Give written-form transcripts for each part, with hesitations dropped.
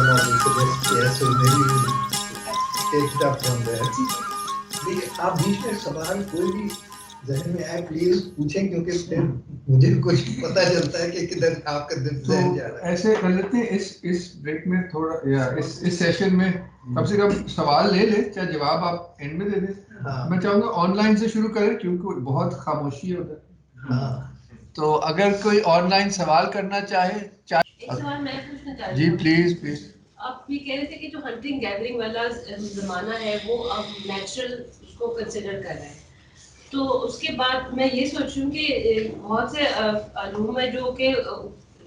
always suggest yes, so maybe we'll take it up from there. देखिए आप बीच में सवाल कोई भी जहन में आए प्लीज पूछें, क्योंकि फिर मुझे कुछ पता चलता है कि किधर आपका जहन जा रहा है। ऐसे कर लेते हैं इस ब्रेक में थोड़ा, या इस सेशन में कम से कम सवाल ले ले, चाहे जवाब आप एंड में दे दें। हाँ। मैं चाहूंगा ऑनलाइन से शुरू करें क्योंकि बहुत खामोशी है उधर। हाँ। तो अगर कोई ऑनलाइन सवाल करना चाहे। एक सवाल मैं पूछना चाहती जी हूँ। प्लीज। आप भी कह रहे थे कि जो हंटिंग गैदरिंग वाला जमाना है वो अब नेचुरल उसको कंसिडर कर रहे हैं, तो उसके बाद मैं ये सोच रही हूँ कि बहुत से अलूम है जो कि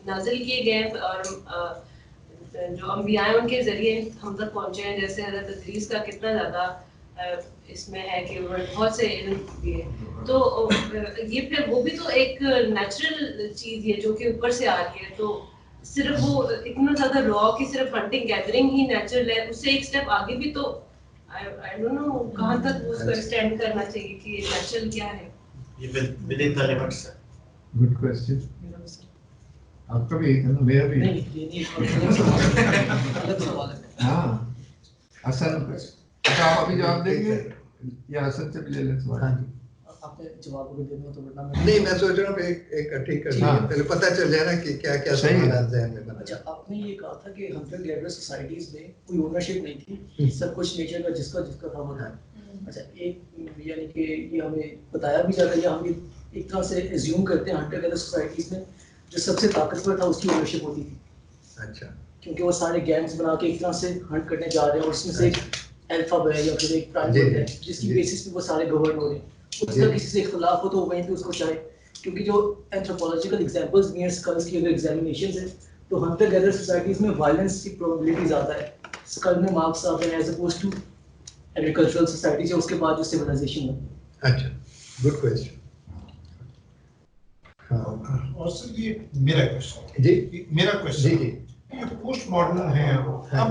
नाजिल किए गए और जो अम्बिया हैं उनके जरिए हम तक पहुँचे हैं, जैसे हज़रत इदरीस का कितना ज़्यादा इसमें है कि उन्होंने बहुत से इल्म दिए, तो ये फिर वो भी तो एक नेचुरल चीज़ है जो कि ऊपर से आ रही है, तो सिर्फ वो इतना ज़्यादा रॉ कि सिर्फ हंटिंग गैदरिंग ही नेचुरल है, उससे एक स्टेप आगे भी तो आई डोंट नो कहाँ तक वो उसको एक्सटेंड करना चाहिए कि ये नेचुरल क्या है। ये within the limits है। Good question. आपका भी एक है ना, मेरा भी नहीं अलग सवाल है। हाँ हसन, अच्छा आप अभी जवाब देंगे या हसन से भी ले लें सवाल? हाँ जी। आपने जवाब अगर देना हो तो वरना नहीं, मैं सोच रहा हूँ इकट्ठी कर लीजिए, पहले पता चल जाए ना कि क्या क्या सवाल जहन में बना। अच्छा, आपने ये कहा था कि हंटर गैदरर सोसाइटीज में कोई ओनरशिप नहीं थी, सब कुछ नेचर का जिसका था वो था। अच्छा, एक यानी कि ये हमें बताया भी जाता है या हम एक तरह से एज्यूम करते हैं हंटर गैदरर सोसाइटीज में जो सबसे ताकतवर था उसकी ओनरशिप होती थी। अच्छा। क्योंकि वो सारे गैंग्स बना के एक तरह से हंट करने जा रहे हैं और उसमें से एक अल्फा है या फिर एक प्राइम है जिसकी बेसिस पे वो सारे गवर्न हो रहे हैं। उसका किसी से इख्तलाफ हो तो वहीं पे उसको चाहे, क्योंकि जो एंथ्रोपोलॉजिकल एग्जांपल्स भी हैं स्कल्स की अगर एग्जामिनेशंस है तो हंटर गैदरर सोसाइटीज में वायलेंस की प्रोबेबिलिटी ज़्यादा है। स्कल में मार्क्स आते हैं as oppose to agricultural societies या उसके बाद जो सिविलाइजेशन है। अच्छा, गुड क्वेश्चन। हाँ। और सर ये मेरा क्वेश्चन जी, मेरा क्वेश्चन जी, ये पोस्ट मॉडर्न है हम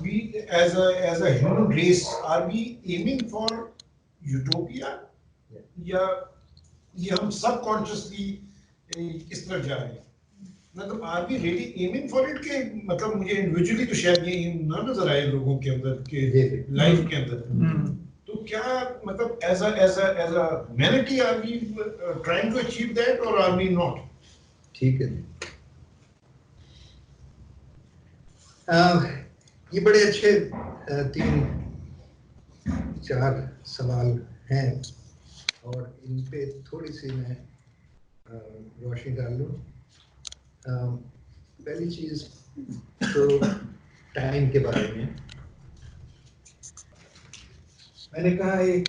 we as a human race are we aiming for utopia या ये हम सबकॉन्शियसली इस तरफ जा रहे हैं, मतलब are we really aiming for it के मतलब मुझे इंडिविजुअली तो शायद ये ना नजर आए लोगों के अंदर के लाइफ के अंदर, तो क्या मतलब as a humanity are we trying to achieve that और आर वी नॉट? ठीक है। ये बड़े अच्छे 3-4 सवाल हैं और इन पे थोड़ी सी मैं रोशनी डाल लूँ। पहली चीज़ तो टाइम के बारे में मैंने कहा एक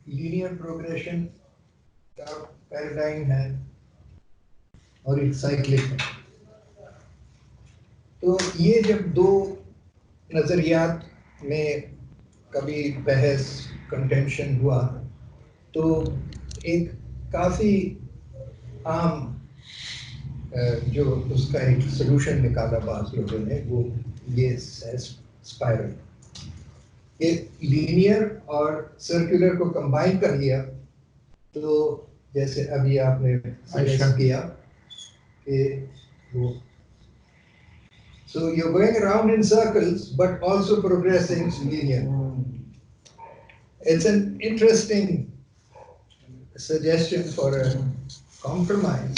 लीनियर प्रोग्रेशन का पैराडाइम है और एक साइक्लिक है। तो ये जब दो नज़रियात में कभी बहस कंटेंशन हुआ तो एक काफ़ी आम जो उसका एक सलूशन निकाला बाज़ लोगों ने, वो ये स्पाइरल, ये लीनियर और सर्कुलर को कंबाइन कर लिया। तो जैसे अभी आपने सजेस्ट किया कि वो so you're going around in circles but also progressing linear. It's an interesting suggestion for a compromise,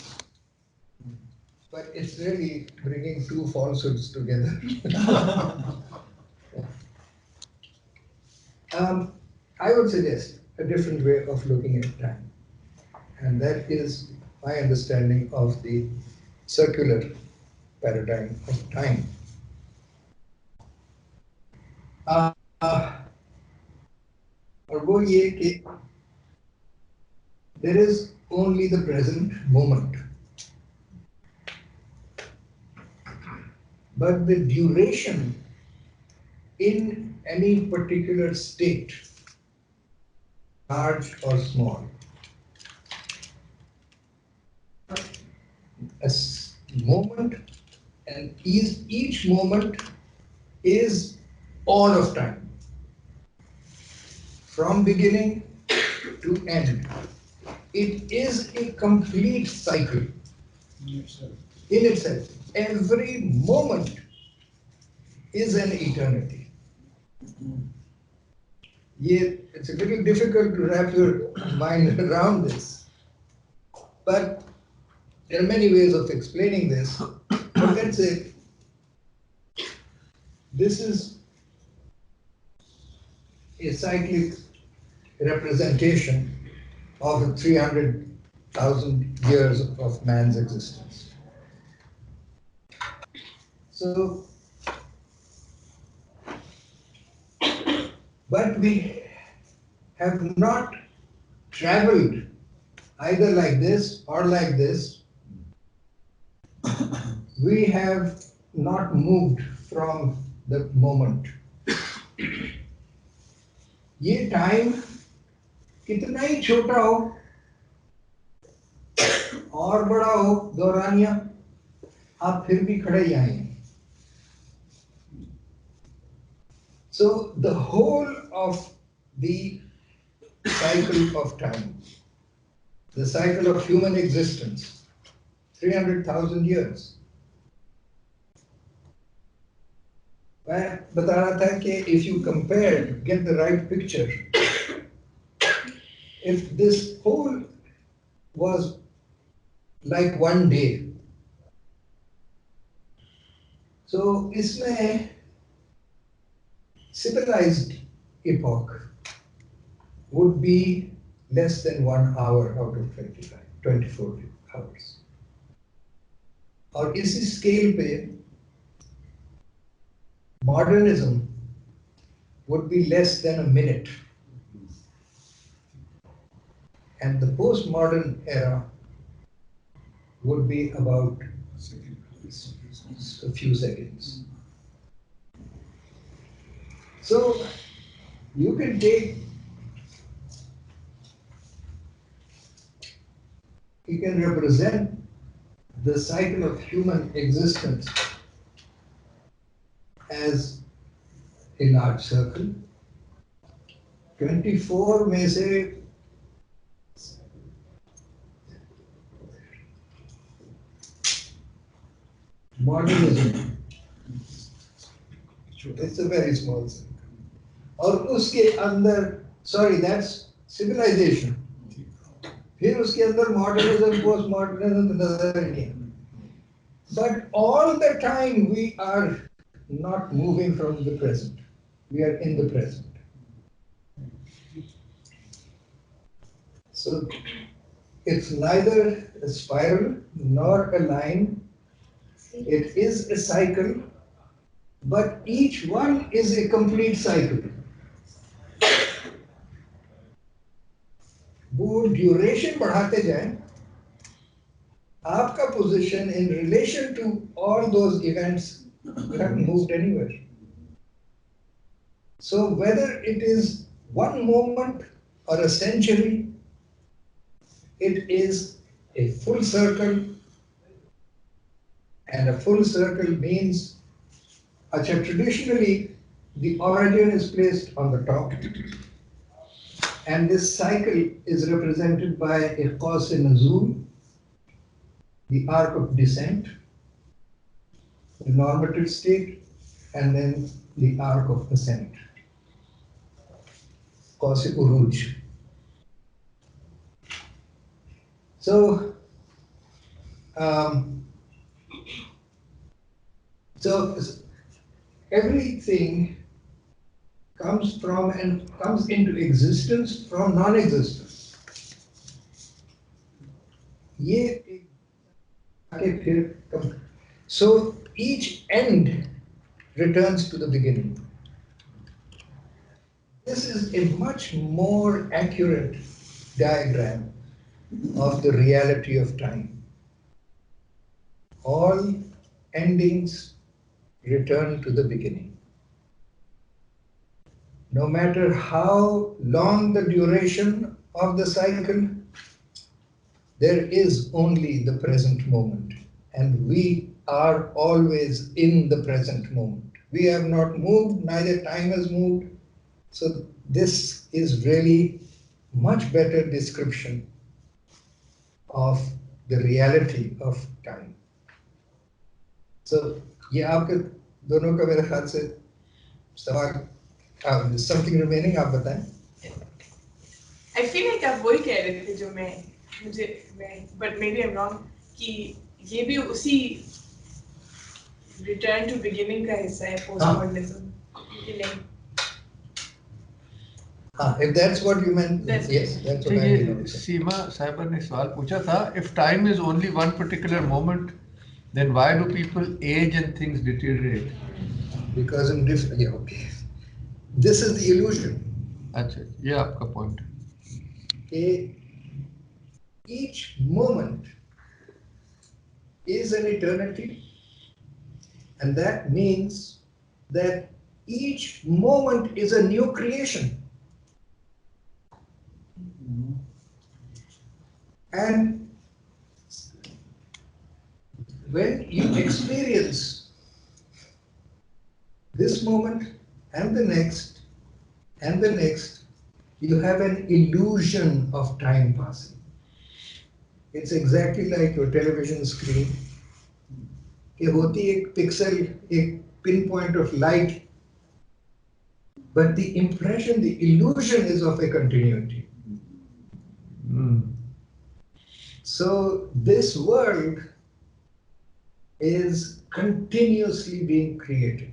but it's really bringing two falsehoods together. I would suggest a different way of looking at time, and that is my understanding of the circular paradigm of time. और वो ये कि there is only the present moment, but the duration in any particular state, large or small, a moment, and each moment is all of time, from beginning to end. It is a complete cycle in itself. Every moment is an eternity. It's a little difficult to wrap your mind around this, but there are many ways of explaining this. But let's say this is a cyclic representation of the 300,000 years of man's existence. So, but we have not traveled either like this or like this. We have not moved from the moment. ये time कितना ही छोटा हो और बड़ा हो दौरानिया, आप फिर भी खड़े ही आएंगे. So the whole of the cycle of time, the cycle of human existence, 300,000 years. मैं बता रहा था कि if you compare, get the right picture, if this whole was like one day, so इसमें civilized epoch would be less than 1 hour out of 24 hours. और इसी scale पे modernism would be less than a minute. And the postmodern era would be about a few seconds. So you can represent the cycle of human existence as a large circle. 24 में से modernism, it's a very small circle. और उसके अंदर, sorry, that's civilization. फिर उसके अंदर modernism, postmodernism नजर नहीं. But all the time we are not moving from the present. We are in the present. So it's neither a spiral nor a line. It is a cycle, but each one is a complete cycle. वो duration बढ़ाते जाएं, आपका position in relation to all those events haven't moved anywhere. So whether it is one moment or a century, it is a full circle, and a full circle means, traditionally the origin is placed on the top, and this cycle is represented by a Qaus-e-Nuzul, the arc of descent, the normative state, and then the arc of ascent, Qaus-e-Uruj. So everything comes from and comes into existence from non-existence. So each end returns to the beginning. This is a much more accurate diagram of the reality of time. All endings return to the beginning. No matter how long the duration of the cycle, there is only the present moment, and we are always in the present moment. We have not moved, neither time has moved. So this is really much better description of the reality of time. So ये आपके दोनों का मेरे ख्याल से सवाल something remaining आप बताएं. I feel like आप वही कह रहे थे जो मैं but maybe I'm wrong कि ये भी उसी return to beginning का हिस्सा है postmodernism. If that's what you meant, That's yes, it. that's तो what I ये mean also. सीमा साहिबा ने सवाल पूछा था, if time is only one particular moment, then why do people age and things deteriorate? Because in different, yeah, okay. This is the illusion. अच्छा, ये आपका पॉइंट है. Each moment is an eternity, and that means that each moment is a new creation. And when you experience this moment and the next and the next, you have an illusion of time passing. It's exactly like your television screen. कि होती एक pixel, एक pinpoint of light, but the impression, the illusion is of a continuity. So this world is continuously being created.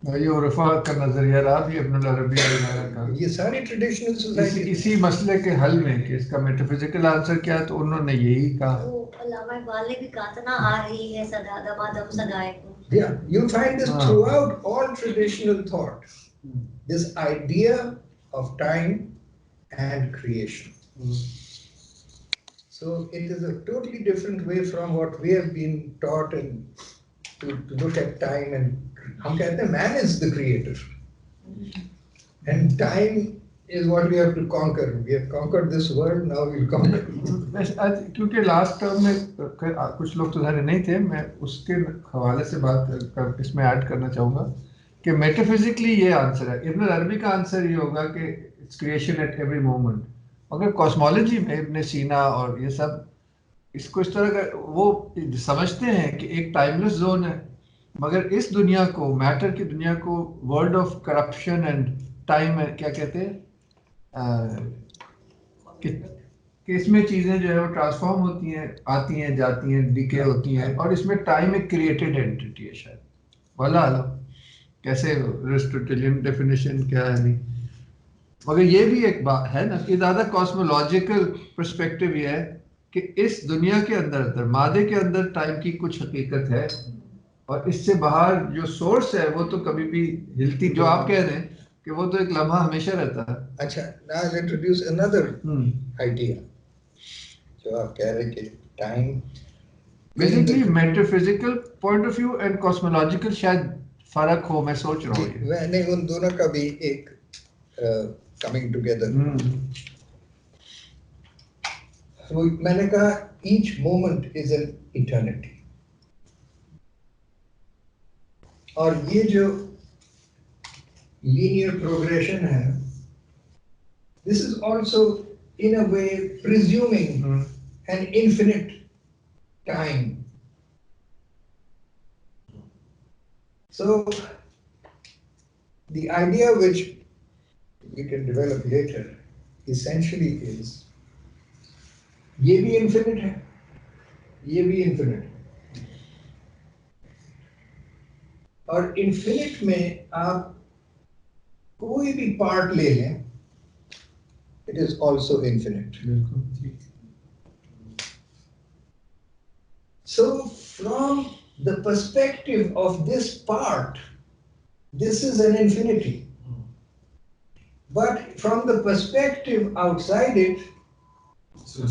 ये उर्फा का नजरिया रहा भी इब्न अरबी वगैरह का. ये सारी ट्रेडिशनल सोसाइटी इसी मसले के हल में कि इसका मेटाफिजिकल आंसर क्या है, तो उन्होंने यही कहा. वो अल्लामा इकबाल ने भी कहा था ना, आ रही है सदा दमादम सदाए को. Yeah, you find this throughout all traditional thought. This idea of time and creation. So it is a totally different way from what we have been taught and to look at time, and हम कहते हैं man is the creator. And time is what we have to conquer. We have conquered this world, now we'll conquer. क्योंकि last term में कुछ लोग तो सारे नहीं थे, मैं उसके हवाले से बात इसमें ऐड करना चाहूँगा कि मेटाफिजिकली ये आंसर है. इब्न अरबी का आंसर ये होगा कि it's creation at every moment. मगर कॉस्मोलॉजी में इब्न सीना और ये सब इसको इस तरह का वो समझते हैं कि एक टाइमलेस जोन है, मगर इस दुनिया को, मैटर की दुनिया को, world of corruption and time है, क्या कहते हैं कि इसमें चीज़ें जो है वो ट्रांसफॉर्म होती हैं, आती हैं, जाती हैं, डिके होती हैं, और इसमें टाइम एक क्रिएटेड एंटिटी है शायद. वाला कैसे एरिस्टोटेलियन डेफिनेशन क्या है नहीं, मगर ये भी एक बात है ना कि ज़्यादा कॉस्मोलॉजिकल पर्सपेक्टिव ये है कि इस दुनिया के अंदर मादे के अंदर टाइम की कुछ हकीकत है, और इससे बाहर जो सोर्स है वो तो कभी भी हिलती, जो आप कह रहे हैं कि वो तो एक लम्हा हमेशा रहता है. अच्छा, now I'll introduce another idea. जो आप कह रहे हैं कि time. Basically metaphysical point of view and cosmological शायद फर्क हो, मैं सोच रहा हूँ. मैंने उन दोनों का भी एक coming together. So मैंने कहा each moment is an eternity. और ये जो linear progression है, this is also in a way presuming an infinite time. So the idea which we can develop later essentially is ये भी infinite है, ये भी infinite है, और infinite में आप कोई भी part ले लें, it is also infinite. So from the perspective of this part, this is an infinity. But from the perspective outside it,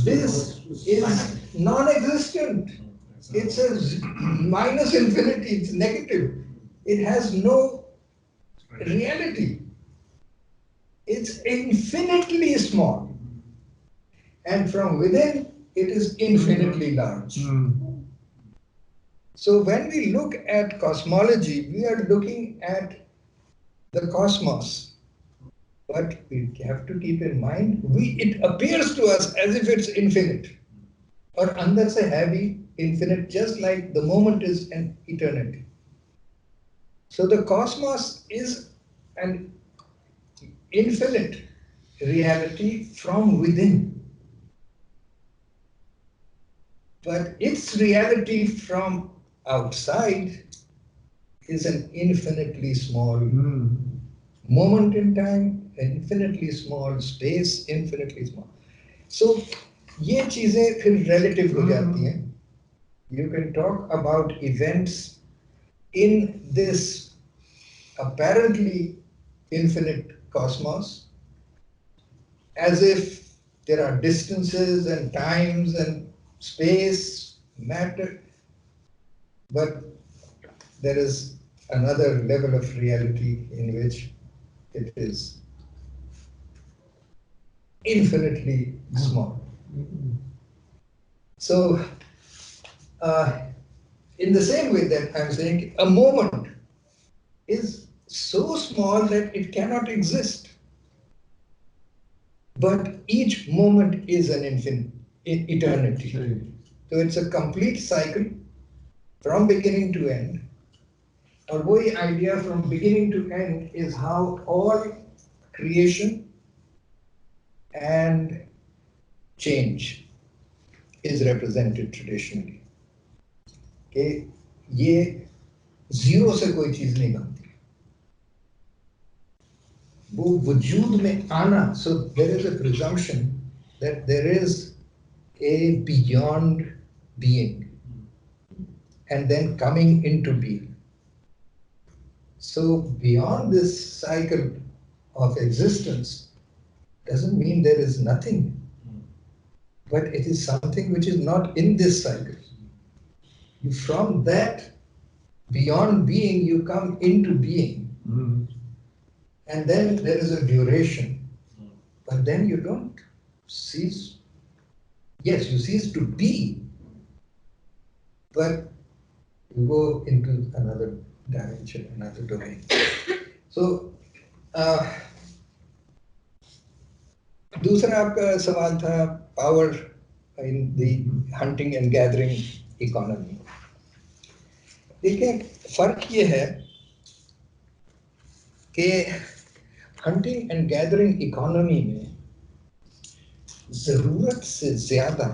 this is non-existent. It's a minus infinity, it's negative. It has no reality. It's infinitely small. And from within, it is infinitely large. So when we look at cosmology, we are looking at the cosmos. But we have to keep in mind, it appears to us as if it's infinite. और अंदर से है भी infinite, just like the moment is an eternity. So the cosmos is an infinite reality from within. But its reality from outside is an infinitely small moment in time, infinitely small space, infinitely small. So ये चीजें फिर relative हो जाती हैं. You can talk about events in this apparently infinite cosmos as if there are distances and times and space, matter, but there is another level of reality in which it is infinitely small. So, in the same way that I'm saying, a moment is so small that it cannot exist. But each moment is an eternity. So it's a complete cycle from beginning to end. Or वही idea from beginning to end is how all creation and change is represented traditionally. कि ये zero से कोई चीज नहीं बनती. वो वजूद में आना, so there is a presumption that there is a beyond being and then coming into being. So beyond this cycle of existence doesn't mean there is nothing, but it is something which is not in this cycle. From that beyond being, you come into being. And then there is a duration, but then you don't cease. Yes, you cease to be, but you go into another dimension, another domain. So, दूसरा आपका सवाल था power in the hunting and gathering economy. देखिए, फर्क ये है कि hunting and gathering economy में जरूरत से ज्यादा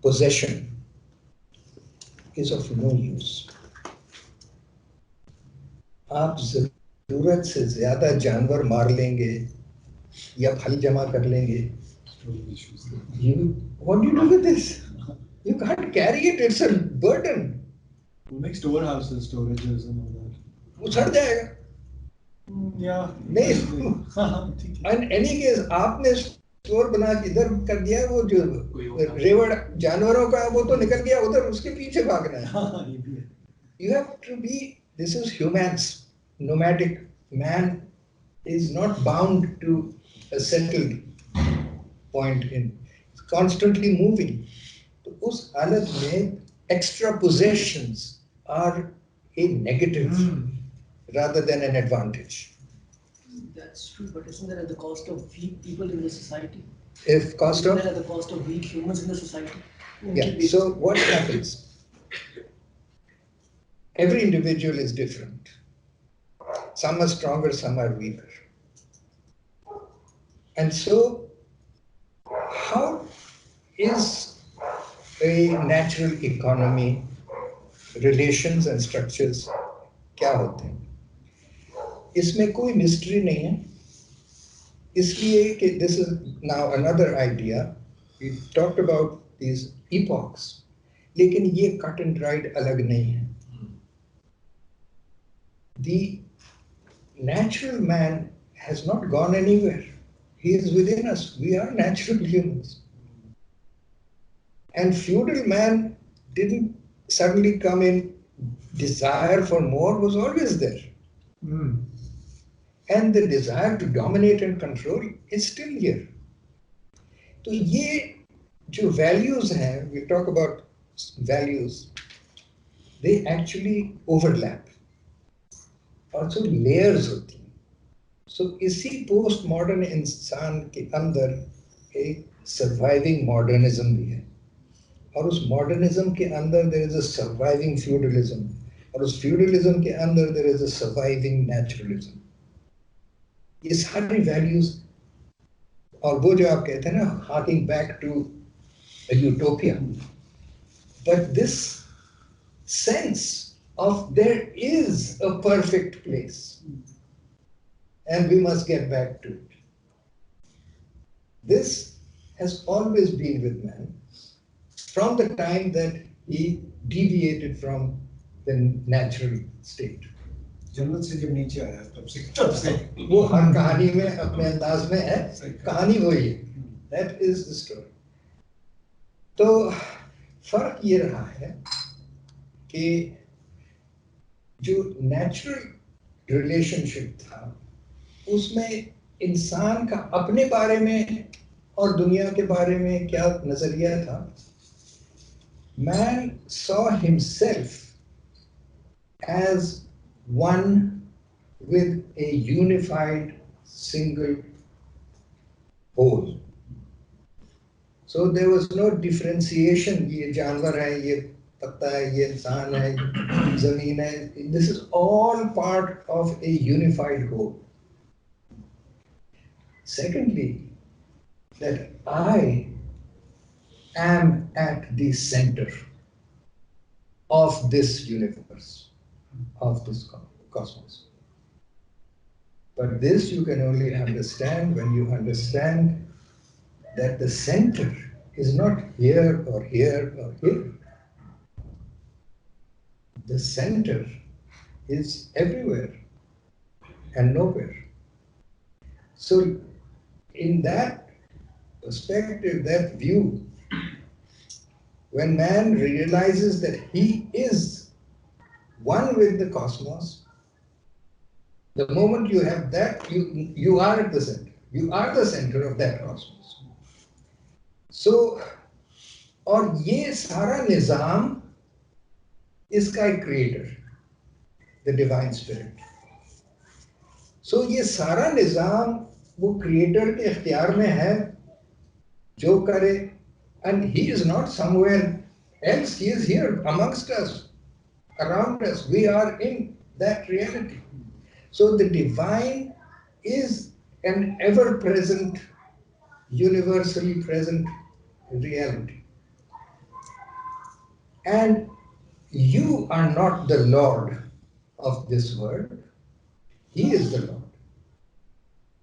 possession is of no use. आप जरूरत से ज्यादा जानवर मार लेंगे या फल जमा कर लेंगे. What do you do with this? You can't carry it. It's a burden. We make storehouses, storages and all that. वो सड़ जाएगा. Yeah. नहीं. In any case, आपने स्टोर बना के इधर कर दिया, वो जो रेवड़ जानवरों का वो तो निकल गया उधर, उसके पीछे भागना है. You have to be. This is humans, nomadic. Man is not bound to a settled point in. It's constantly moving. तो उस हालत में extra possessions are a negative rather than an advantage. That's true, but isn't that at the cost of weak people in the society? If cost Isn't of that at the cost of weak humans in the society? yeah. So what happens? Every individual is different. Some are stronger, some are weaker. And so, how is a natural economy, relations and structures, क्या होते हैं? इसमें कोई mystery नहीं है. इसलिए कि this is now another idea. We talked about these epochs, लेकिन ये cut and dried अलग नहीं है. The natural man has not gone anywhere. He is within us. We are natural humans. And feudal man didn't suddenly come in. Desire for more was always there. And the desire to dominate and control is still here. So ये जो values हैं, we talk about values, they actually overlap. Also layers होती हैं. So इसी post modern इंसान के अंदर एक सर्वाइविंग मॉडर्निज्म भी है, और उस मॉडर्निज्म के अंदर there is a surviving feudalism, और उस फ्यूडलिज्म के अंदर there is a surviving naturalism. ये सारी वैल्यूज, और वो जो आप कहते हैं ना, harking back to a utopia, but this sense of there is a perfect place and we must get back to it. This has always been with man from the time that he deviated from the natural state. जन्नत से जब नीचे आया तब से वो हर कहानी में अपने अंदाज में है, कहानी वही है, that is the story. तो फर्क ये रहा है कि जो नेचुरल रिलेशनशिप था उसमें इंसान का अपने बारे में और दुनिया के बारे में क्या नजरिया था। Man saw himself as one with a unified single whole. So there was no differentiation, ये जानवर है, ये पत्ता है, ये इंसान है, जमीन है. This is all part of a unified whole. Secondly, that I am at the center of this universe, of this cosmos. But this you can only understand when you understand that the center is not here or here or here. The center is everywhere and nowhere. So in that perspective, that view, when man realizes that he is one with the cosmos, the moment you have that, you are at the center. You are the center of that cosmos. So, और ये सारा निजाम इसका एक creator, the divine spirit. सो ये सारा निजाम वो creator के इख्तियार में है, जो करे, and he is not somewhere else, he is here amongst us, around us. We are in that reality. So the divine is an ever-present, universally present reality. And you are not the Lord of this world. He is the Lord.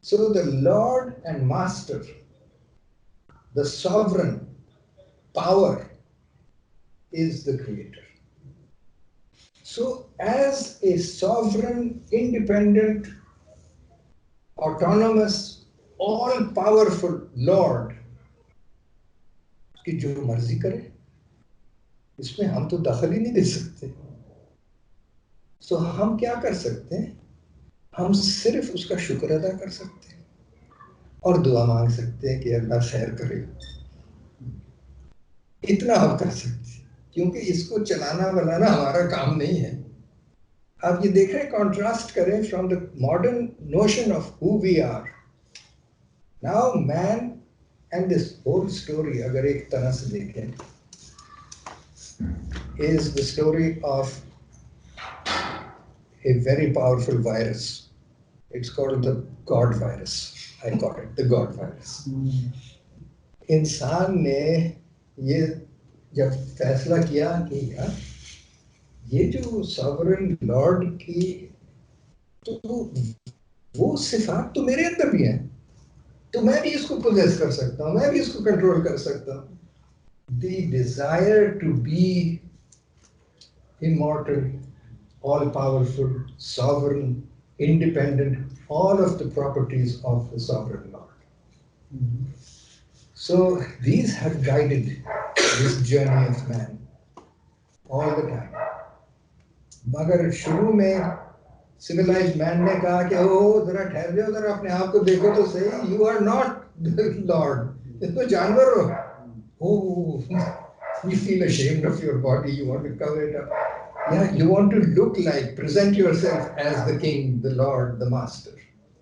So the Lord and Master, the sovereign power, is the Creator. So as a sovereign, independent, autonomous, all-powerful Lord, कि जो मर्जी करे, इसमें हम तो दखल ही नहीं दे सकते. सो हम क्या कर सकते हैं? हम सिर्फ उसका शुक्र अदा कर सकते हैं और दुआ मांग सकते हैं कि अल्लाह खैर करे. इतना हम कर सकते हैं, क्योंकि इसको चलाना बनाना हमारा काम नहीं है. आप ये देख रहे हैं, कॉन्ट्रास्ट करें from the modern notion of who we are. Now man and this whole story, अगर एक तरह से देखें, is the story of a very powerful virus. It's called the God virus. I call it the God virus. इंसान ने ये जब फैसला किया कि यार ये जो सॉवरेन लॉर्ड की तो वो सिफात तो मेरे अंदर भी है, तो मैं भी इसको पोजेस कर सकता हूँ, मैं भी इसको कंट्रोल कर सकता हूँ. The desire to be immortal, all-powerful, sovereign, independent, all of the properties of the sovereign Lord. So these have guided this journey of man all the time. मगर शुरू में civilized man ने कहा कि ओ जरा ठहर जाओ, जरा अपने आप को देखो तो सही, you are not the Lord, ये तो जानवर हो. Oh, you feel ashamed of your body, you want to cover it up. Yeah, you want to look like, present yourself as the king, the Lord, the master.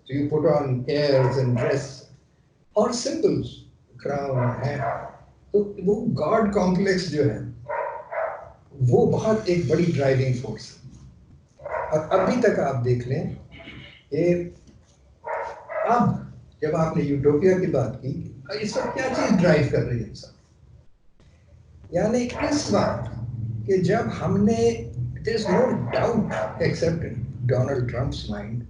So you put on airs and dress or symbols, crown है, तो वो God complex जो है वो बहुत एक बड़ी driving force है। और अभी तक आप देख लें कि अब जब आपने यूटोपिया की बात की, इस वक्त क्या चीज ड्राइव कर रही है सब, यानी इस वक्त कि जब हमने, there is no doubt except in Donald Trump's mind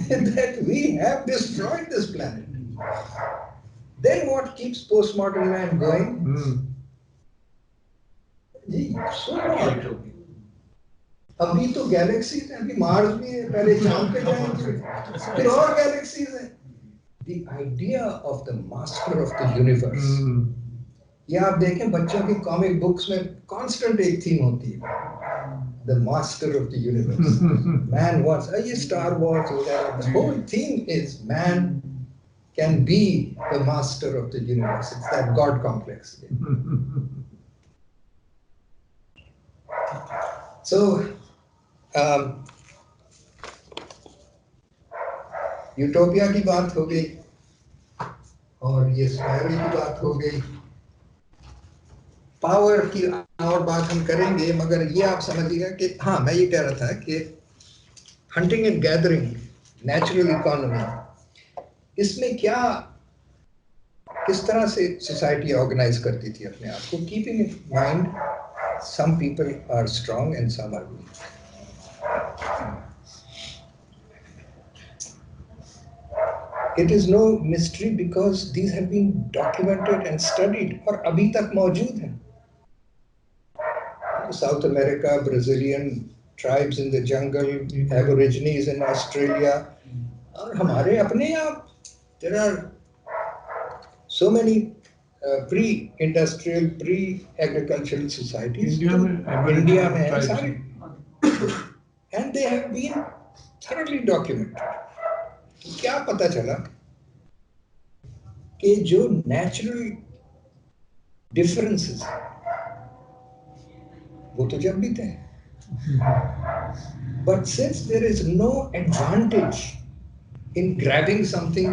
that we have destroyed this planet. Then what keeps postmodern man going? Ji, so what? अभी तो गैलेक्सीज हैं, अभी मार्स भी है, पहले चांद पे जाएंगे, फिर और गैलेक्सीज हैं। The idea of the master of the universe. ये आप देखें बच्चों की कॉमिक बुक्स में कांस्टेंट एक थीम होती है, the master of the universe. Man wants, ये Star Wars वगैरह, the whole theme is man can be the master of the universe. It's that God complex. So, utopia की बात हो गई और ये स्पायरल की बात हो गई, पावर की और बात हम करेंगे, मगर ये आप समझिएगा कि हाँ, मैं ये कह रहा था कि hunting and gathering, natural economy, इसमें क्या, किस तरह से सोसाइटी ऑर्गेनाइज करती थी अपने आप को, keeping in mind some people are strong and some are weak. It is no mystery because these have been documented and studied और अभी तक मौजूद हैं. South America, Brazilian tribes in the jungle, Aborigines in Australia, और हमारे अपने आप, there are so many pre-industrial, pre-agricultural societies. India में है सारे, and they have been thoroughly documented. क्या पता चला कि जो natural differences वो तो जब भी थे, but since there is no advantage in grabbing something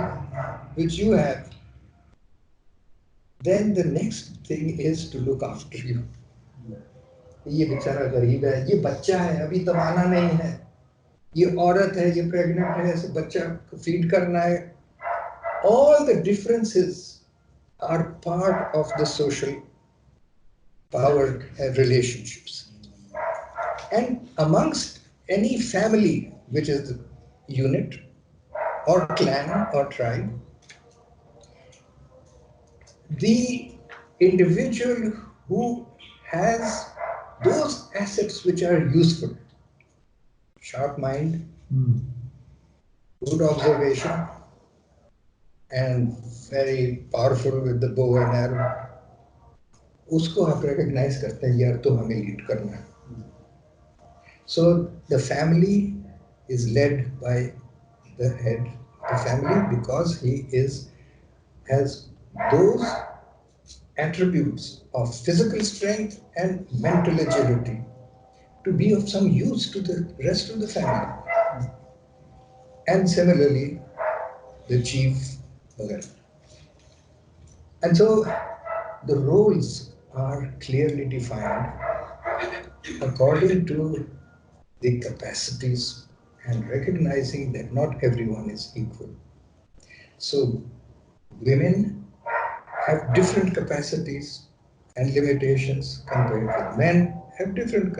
which you have, then the next thing is to look after you. ये बेचारा गरीब है, ये बच्चा है, अभी तवाना नहीं है, ये औरत है, ये प्रेग्नेंट है, इसे बच्चा को फीड करना है. All the differences are part of the social power relationships. And amongst any family, which is the unit or clan or tribe, the individual who has those assets which are useful, sharp mind, good observation, and very powerful with the bow and arrow, उसको आप recognize करते हैं, यार तो हमें lead करना है. So the family is led by the head of the family because he has those attributes of physical strength and mental agility to be of some use to the rest of the family. And similarly, the chief. And so the roles are clearly defined according to the capacities and recognizing that not everyone is equal. So women have different capacities and limitations compared with men, have different,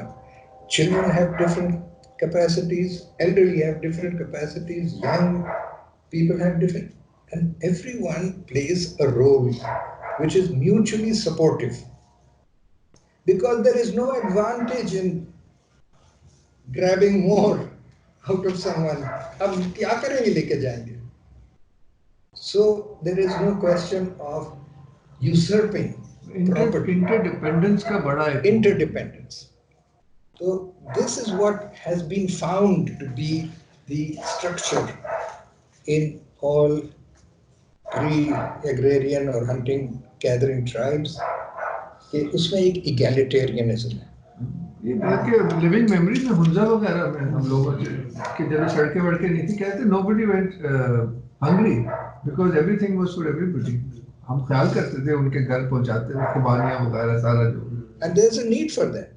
children have different capacities, elderly have different capacities, young people have different, and everyone plays a role which is mutually supportive, because there is no advantage in grabbing more out of someone. हम क्या करेंगे, लेके जाएंगे. So there is no question of usurping property. Interdependence का बड़ा है. Interdependence. So this is what has been found to be the structure in all pre-agrarian or hunting gathering tribes, कि उसमें एक egalitarianism है. ये बल्कि लिविंग मेमोरीज में हुंजा वगैरह में हम लोगों के जब सड़कें वड़कें नहीं थी, कहते nobody went hungry because everything was for everybody. हम ख्याल करते थे उनके घर पहुंचाते थे कुर्बानियां वगैरह सारा जो. And there's a need for that.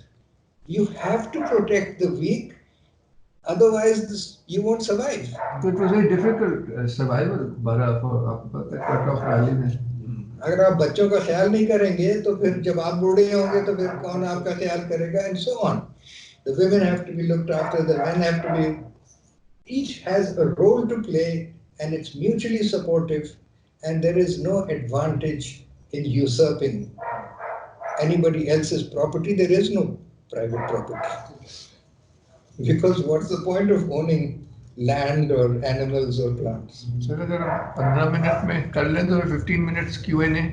You have to protect the weak, otherwise you won't survive. So it was very difficult survival. बड़ा आपको पता है कट ऑफ रैली में. अगर आप बच्चों का ख्याल नहीं करेंगे तो फिर जब आप बूढ़े होंगे तो फिर कौन आपका ख्याल करेगा, and so on. The women have to be looked after, the men have to be, each has a role to play, and it's mutually supportive, and there is no advantage in usurping anybody else's property. There is no private property. Because what's the point of owning land or animals or plants? Sir अगर 15 minute में कर लें तो 15 minutes Q&A.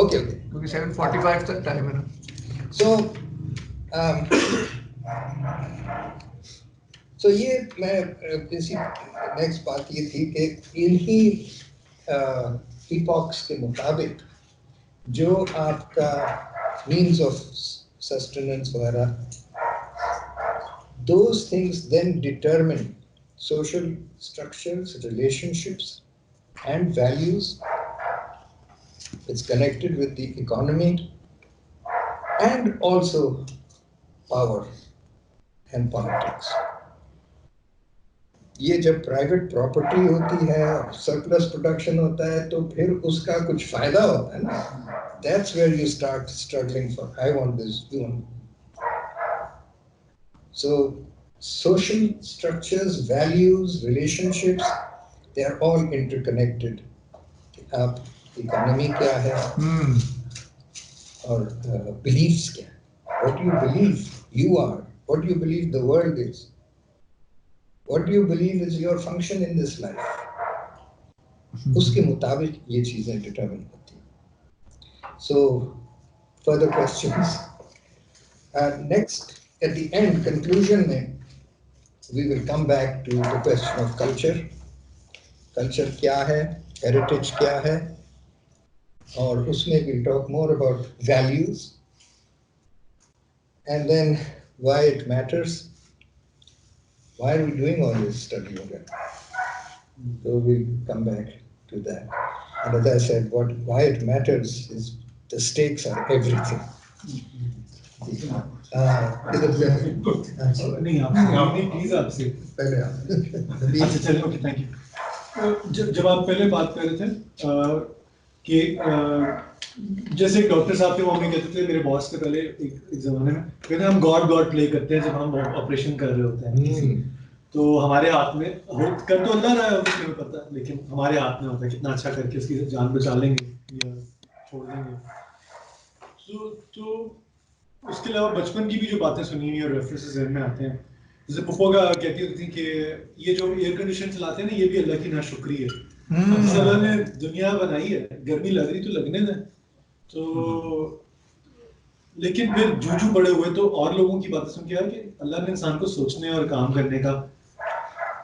Okay. क्योंकि 7:45 तक time है ना. So ये मैं इसी नेक्स्ट बात ये थी कि इन्हीं epochs के मुताबिक जो आपका means of sustenance वगैरह, those things then determine social structures, relationships, and values. It's connected with the economy and also power and politics. ये जब प्राइवेट प्रॉपर्टी होती है, सरप्लस प्रोडक्शन होता है, तो फिर उसका कुछ फायदा होता है ना. That's where you start struggling for, I want this, you want. So social structures, values, relationships, they are all interconnected. आप इकोनॉमी क्या है और beliefs क्या है. What do you believe you are? What do you believe the world is? What do you believe is your function in this life? उसके मुताबिक ये चीजें determine होती हैं. So, further questions? Next, at the end, conclusion में, we will come back to the question of culture. Culture क्या है? Heritage क्या है? और उसमें we'll talk more about values. And then why it matters. Why are we doing all this study again? So we'll come back to that. And as I said, why it matters is the stakes are everything. नहीं आपसे please आपसे पहले अच्छा चलिए okay thank you. जब आप पहले बात कर रहे थे कि जैसे एक डॉक्टर साहब थे वो हमें कहते थे, मेरे बॉस के पहले एक जमाने में कहते हम गॉड प्ले करते हैं जब हम ऑपरेशन कर रहे होते हैं. तो हमारे हाथ में कर तो अल्लाह रहा है उसमें पता, लेकिन हमारे हाथ में होता है कितना अच्छा करके उसकी जान बचा लेंगे या छोड़ देंगे. तो उसके अलावा बचपन की भी जो बातें सुनी हुई और रेफरेंसेस ज़हन में आते हैं, जैसे पुप्पो का कहती थी कि ये जो एयर कंडीशन चलाते हैं ना ये भी अल्लाह की नाशुक्री है. अल्लाह ने दुनिया बनाई है, गर्मी लग रही तो लगने दें. तो लेकिन फिर जूझू बड़े हुए तो और लोगों की बातें सुन के आया कि अल्लाह ने इंसान को सोचने और काम करने का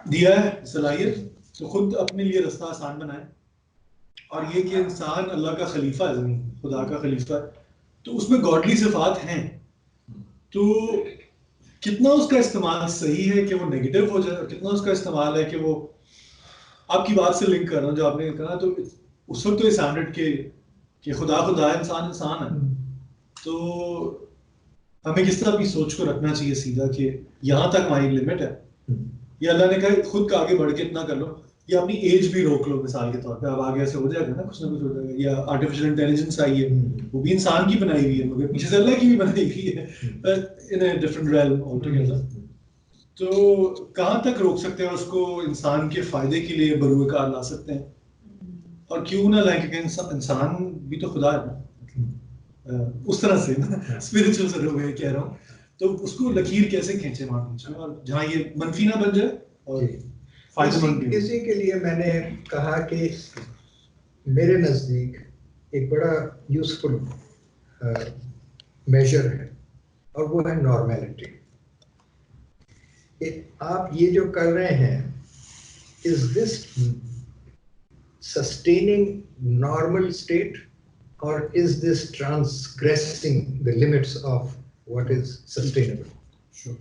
दिया है सलाहियत, तो खुद अपने लिए रास्ता आसान बनाए. और ये कि इंसान अल्लाह का खलीफा है, ज़मीन खुदा का खलीफा है, तो उसमें गॉडली सिफात हैं. तो कितना उसका इस्तेमाल सही है कि वो नेगेटिव हो जाए, और कितना उसका इस्तेमाल है कि वो आपकी बात से लिंक कर रहा हूँ जो आपने कहा, तो उस वक्त तो ये स्टैंडर्ड कि खुदा है, इंसान है. तो हमें किस तरह अपनी सोच को रखना चाहिए सीधा कि यहाँ तक हमारी लिमिट है. ये अल्लाह ने कहा खुद का आगे बढ़ के इतना कर लो, या अपनी एज भी रोक लो मिसाल के तौर पे, अब आगे ऐसे हो जाएगा ना कुछ हो जाएगा. या आर्टिफिशियल इंटेलिजेंस आई है, वो भी इंसान की बनाई हुई है मगर पीछे से अल्लाह की भी बनाई हुई है, इन अ डिफरेंट रेल्म ऑलटुगेदर. तो कहाँ तक रोक सकते हैं उसको, इंसान के फायदे के लिए बरूकार ला सकते हैं, और क्यों ना लाएं, क्योंकि इंसान भी तो खुदा है ना. उस तरह से स्पिरिचुअल से वे कह रहा हूँ. तो उसको लकीर कैसे खींचे वहाँ पीछे, और जहाँ ये मनफी ना बन जाए और फायदेमंद भी. इसी के लिए मैंने कहा कि मेरे नज़दीक एक बड़ा यूजफुल मेजर है, और वो है नॉर्मेलिटी. आप ये जो कर रहे हैं, is this sustaining normal state, or is this transgressing the limits of what is sustainable? Sure.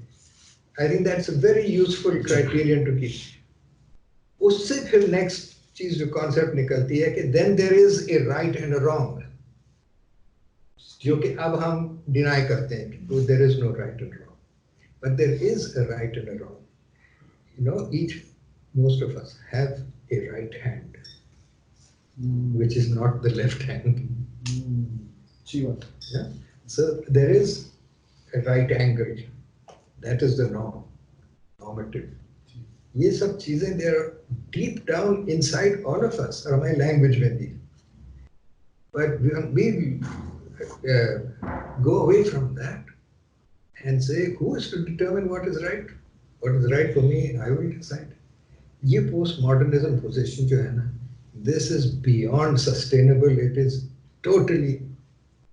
I think that's a very useful criterion to keep. उससे फिर next चीज जो कॉन्सेप्ट निकलती है कि then there is a right and a wrong, जो कि अब हम डिनाई करते हैं कि there is no right and wrong, but there is a right and a wrong. You know, most of us have a right hand, which is not the left hand. अच्छी बात। Yeah? So there is a right angle. That is the norm, normative. ये सब चीजें they are deep down inside all of us, और हमारी language में भी. But we go away from that and say, who is to determine what is right? What is right for me, I will decide. ये postmodernism position जो है ना, this is beyond sustainable. It is totally,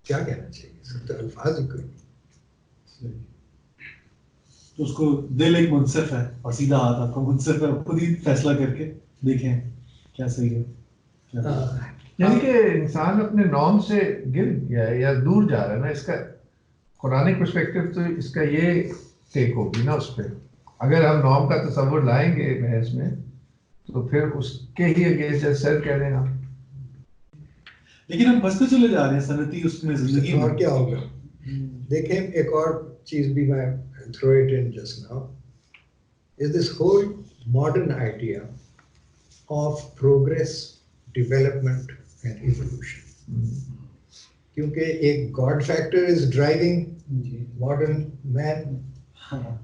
क्या कहना चाहिए? सब तो अल्फाज ही कोई नहीं. तो उसको दिल एक मुनसिफ है और सीधा हाथ आपका मुनसिफ है, खुद ही फैसला करके देखें क्या सही है क्या नहीं। हाँ, यानी कि इंसान अपने नॉर्म से गिर गया है या दूर जा रहा है ना, इसका कुरानिक पर्सपेक्टिव तो इसका ये टेक होगी ना उस पर। अगर हम नॉर्म का तस्वुर लाएंगे बहस में तो फिर उसके ही अगेंस्ट सर कह रहे हैं आप। लेकिन हम बसते चले जा रहे हैं सनती उसमें जिंदगी और में। क्या होगा? देखें, एक और चीज भी मैं throw it in just now, is this whole modern idea of progress, development and evolution. क्योंकि एक God factor is driving modern man,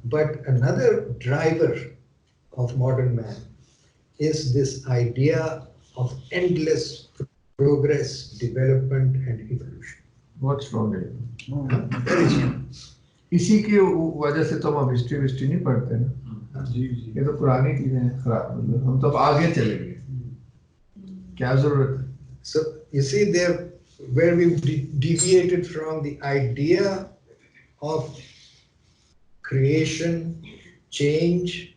but another driver of modern man is this idea of endless progress, development and evolution. बहुत strong है। Very strong. इसी की वजह से तो हम हिस्ट्री नहीं पढ़ते ना। जी जी। ये तो पुरानी चीजें हैं, खराब, मतलब हम तो अब आगे चले गए, क्या जरूरत है? So you see there where we deviated from the idea of creation, change,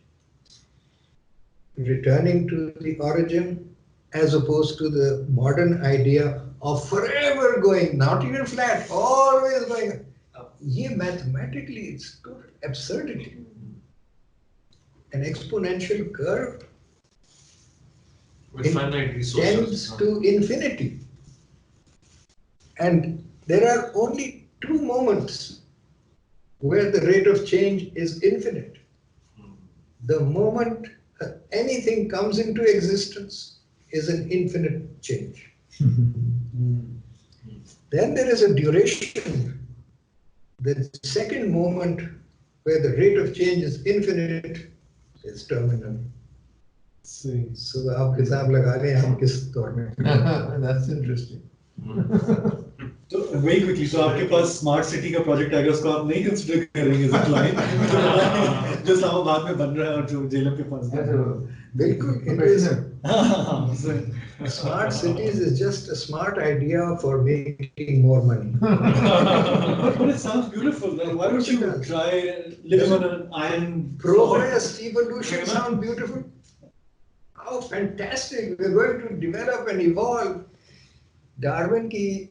returning to the origin, as opposed to the modern idea of forever going, not even flat, always going up. ये mathematically it's total absurdity. An exponential curve With finite tends resources. to infinity. And there are only two moments where the rate of change is infinite. The moment anything comes into existence is an infinite change. Then there is a duration. The second moment where the rate of change is infinite is terminal. सही। So आप हिसाब लगा लें हम किस दौर में। That's interesting. तो वही क्विकली, तो आपके पास स्मार्ट सिटी का प्रोजेक्ट आएगा, उसको आप नहीं कंसीडर करेंगे एज अ क्लाइंट जो इस्लामाबाद में बन रहा है और जो जेलम के पास है? बिल्कुल, it is smart cities is just a smart idea for making more money. But it sounds beautiful. Then why don't you try living on an iron Progress, evolution sound beautiful. How fantastic! We're going to develop and evolve. Darwin की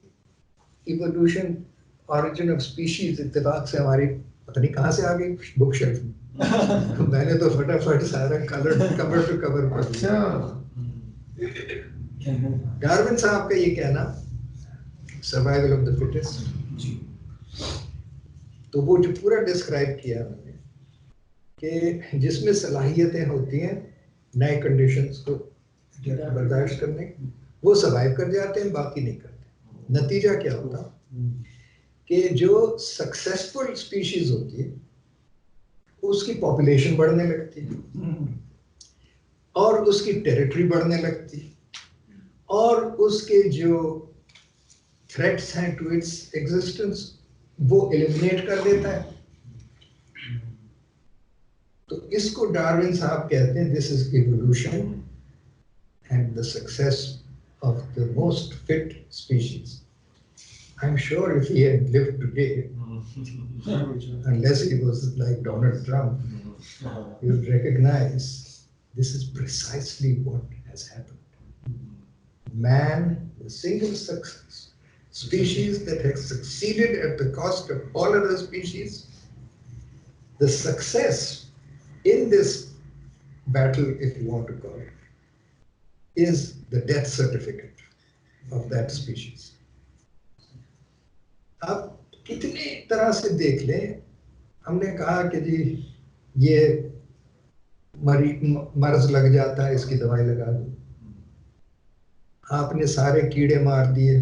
evolution, origin of species इत्तेफाक से हमारी पता नहीं कहाँ से आ गई book shelf में। मैंने तो फटाफट सारा कवर टू कवर पढ़ लिया। डार्विन साहब का ये कहना, सर्वाइवल ऑफ द फिटेस्ट, तो वो जो पूरा डिस्क्राइब किया उन्होंने कि जिसमें सलाहियतें होती हैं नए कंडीशंस को बर्दाश्त करने की, वो सर्वाइव कर जाते हैं, बाकी नहीं करते। नतीजा क्या होता कि जो सक्सेसफुल स्पीशीज होती है उसकी पॉपुलेशन बढ़ने लगती है और उसकी टेरिटरी बढ़ने लगती है और उसके जो थ्रेट्स हैं टू इट्स एग्जिस्टेंस वो एलिमिनेट कर देता है। तो इसको डार्विन साहब कहते हैं this is evolution and the success of the most fit species. I'm sure if he had lived today, unless he was like Donald Trump, he would recognize this is precisely what has happened. Man, the single success species that has succeeded at the cost of all other species, the success in this battle, if you want to call it, is the death certificate of that species. आप कितनी तरह से देख लें, हमने कहा कि जी ये मर्ज लग जाता है, इसकी दवाई लगा दो, आपने सारे कीड़े मार दिए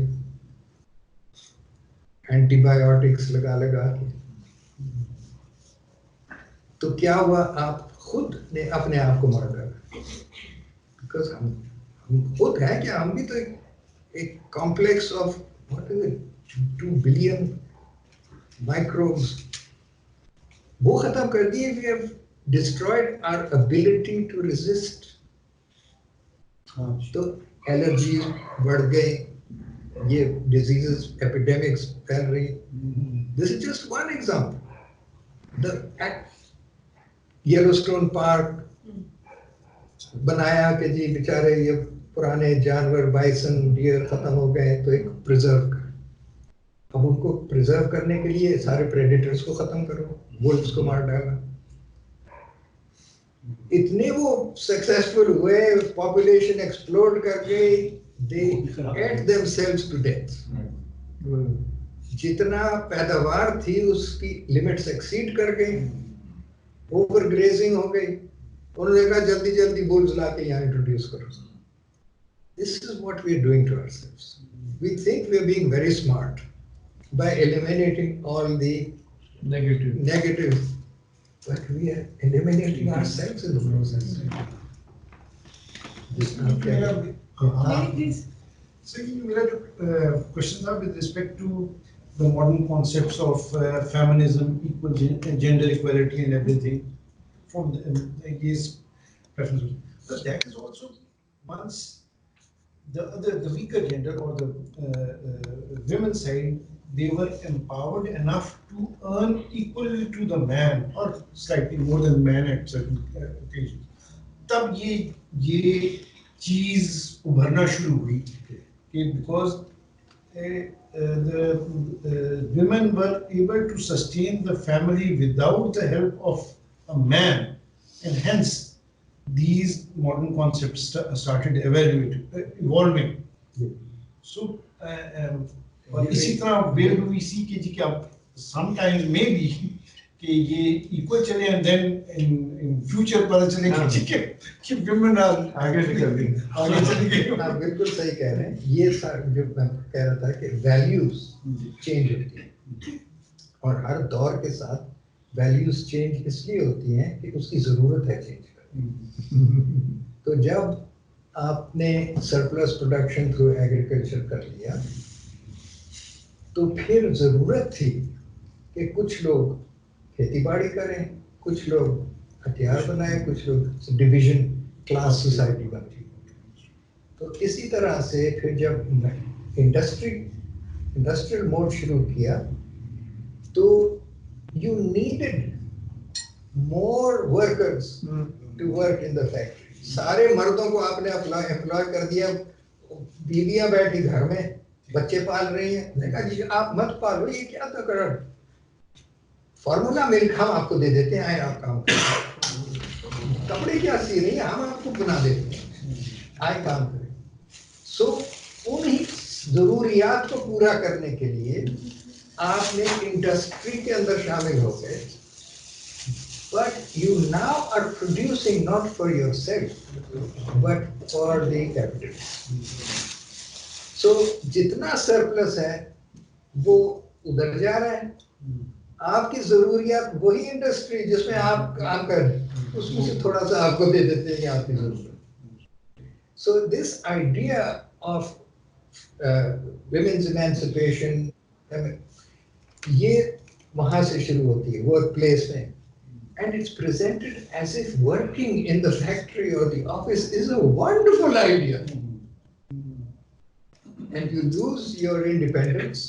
एंटीबायोटिक्स लगा के, तो क्या हुआ, आप खुद ने अपने आप को मार डाला। बिकॉज हम खुद हैं क्या, हम भी तो एक complex of what is it 2 billion microbes, वो खत्म कर दिए। We have destroyed our ability to resist. तो एलर्जी बढ़ गई, ये डिजीजेस एपिडेमिक्स फैल रही। This is just one example. The Yellowstone park बनाया कि जी बेचारे ये पुराने जानवर बाइसन डियर खत्म हो गए तो एक प्रिजर्व कर, अब उनको प्रिजर्व करने के लिए सारे प्रेडेटर्स को खत्म करो, वुल्व्स को मार डाला। इतने वो सक्सेसफुल हुए, पॉपुलेशन एक्सप्लोड कर गई, दे एट देमसेल्व्स टू डेथ। जितना पैदावार थी उसकी लिमिट्स एक्सीड कर गई, ओवर ग्रेजिंग हो गई। उन्होंने कहा जल्दी जल्दी बुल्स ला के यहाँ इंट्रोड्यूस करो। This is what we are doing to ourselves. We think we are being very smart by eliminating all the negative, but we are eliminating ourselves in the process. So मेरा जो question था with respect to the modern concepts of feminism, equal gender equality and everything from these preferences. But that is also once the weaker gender or the women's side, they were empowered enough to earn equally to the man or slightly more than man at certain occasions. तब ये चीज उभरना शुरू हुई कि because the women were able to sustain the family without the help of a man, and hence these modern concepts started evolving. So और इसी तरह where do we see कि क्या sometimes maybe कि ये equal चले and then in future पता चले कि women are आगे निकल गई। आगे चली गई। आप बिल्कुल सही कह रहे हैं। ये जो मैं कह रहा था कि वैल्यूज चेंज होती हैं और हर दौर के साथ वैल्यूज चेंज इसलिए होती हैं कि उसकी जरूरत है चेंज करने। तो जब आपने सरप्लस प्रोडक्शन थ्रू एग्रीकल्चर कर लिया तो फिर जरूरत थी कि कुछ लोग खेती बाड़ी करें, कुछ लोग हथियार बनाएं, कुछ लोग डिवीजन क्लास सोसाइटी बनती। तो इसी तरह से फिर जब इंडस्ट्रियल मोड शुरू किया तो you needed more workers to work in the factory. सारे मर्दों को आपने एम्प्लॉय कर दिया, बीवियां बैठी घर में बच्चे पाल रही हैं। मैंने कहा जी आप मत पालो, ये क्या तो कर, फॉर्मूला मिल्क हम आपको दे देते हैं, आए आप काम करें। कपड़े क्या सी रही हैं, हम आपको बना देते हैं, आए काम करें। सो उन्हीं जरूरियात को पूरा करने के लिए आपने इंडस्ट्री के अंदर शामिल हो गए, but you now are producing not for yourself but for the capitalist. So जितना सरप्लस है वो उधर जा रहा है। आपकी जरूरियात वही इंडस्ट्री जिसमें आप काम कर रहे हैं उसमें से थोड़ा सा आपको दे देते हैं आपकी जरूरत। So this idea of women's emancipation ये वहां से शुरू होती है वर्क प्लेस में, and it's presented as if working in the factory or the office is a wonderful idea, and you lose your independence,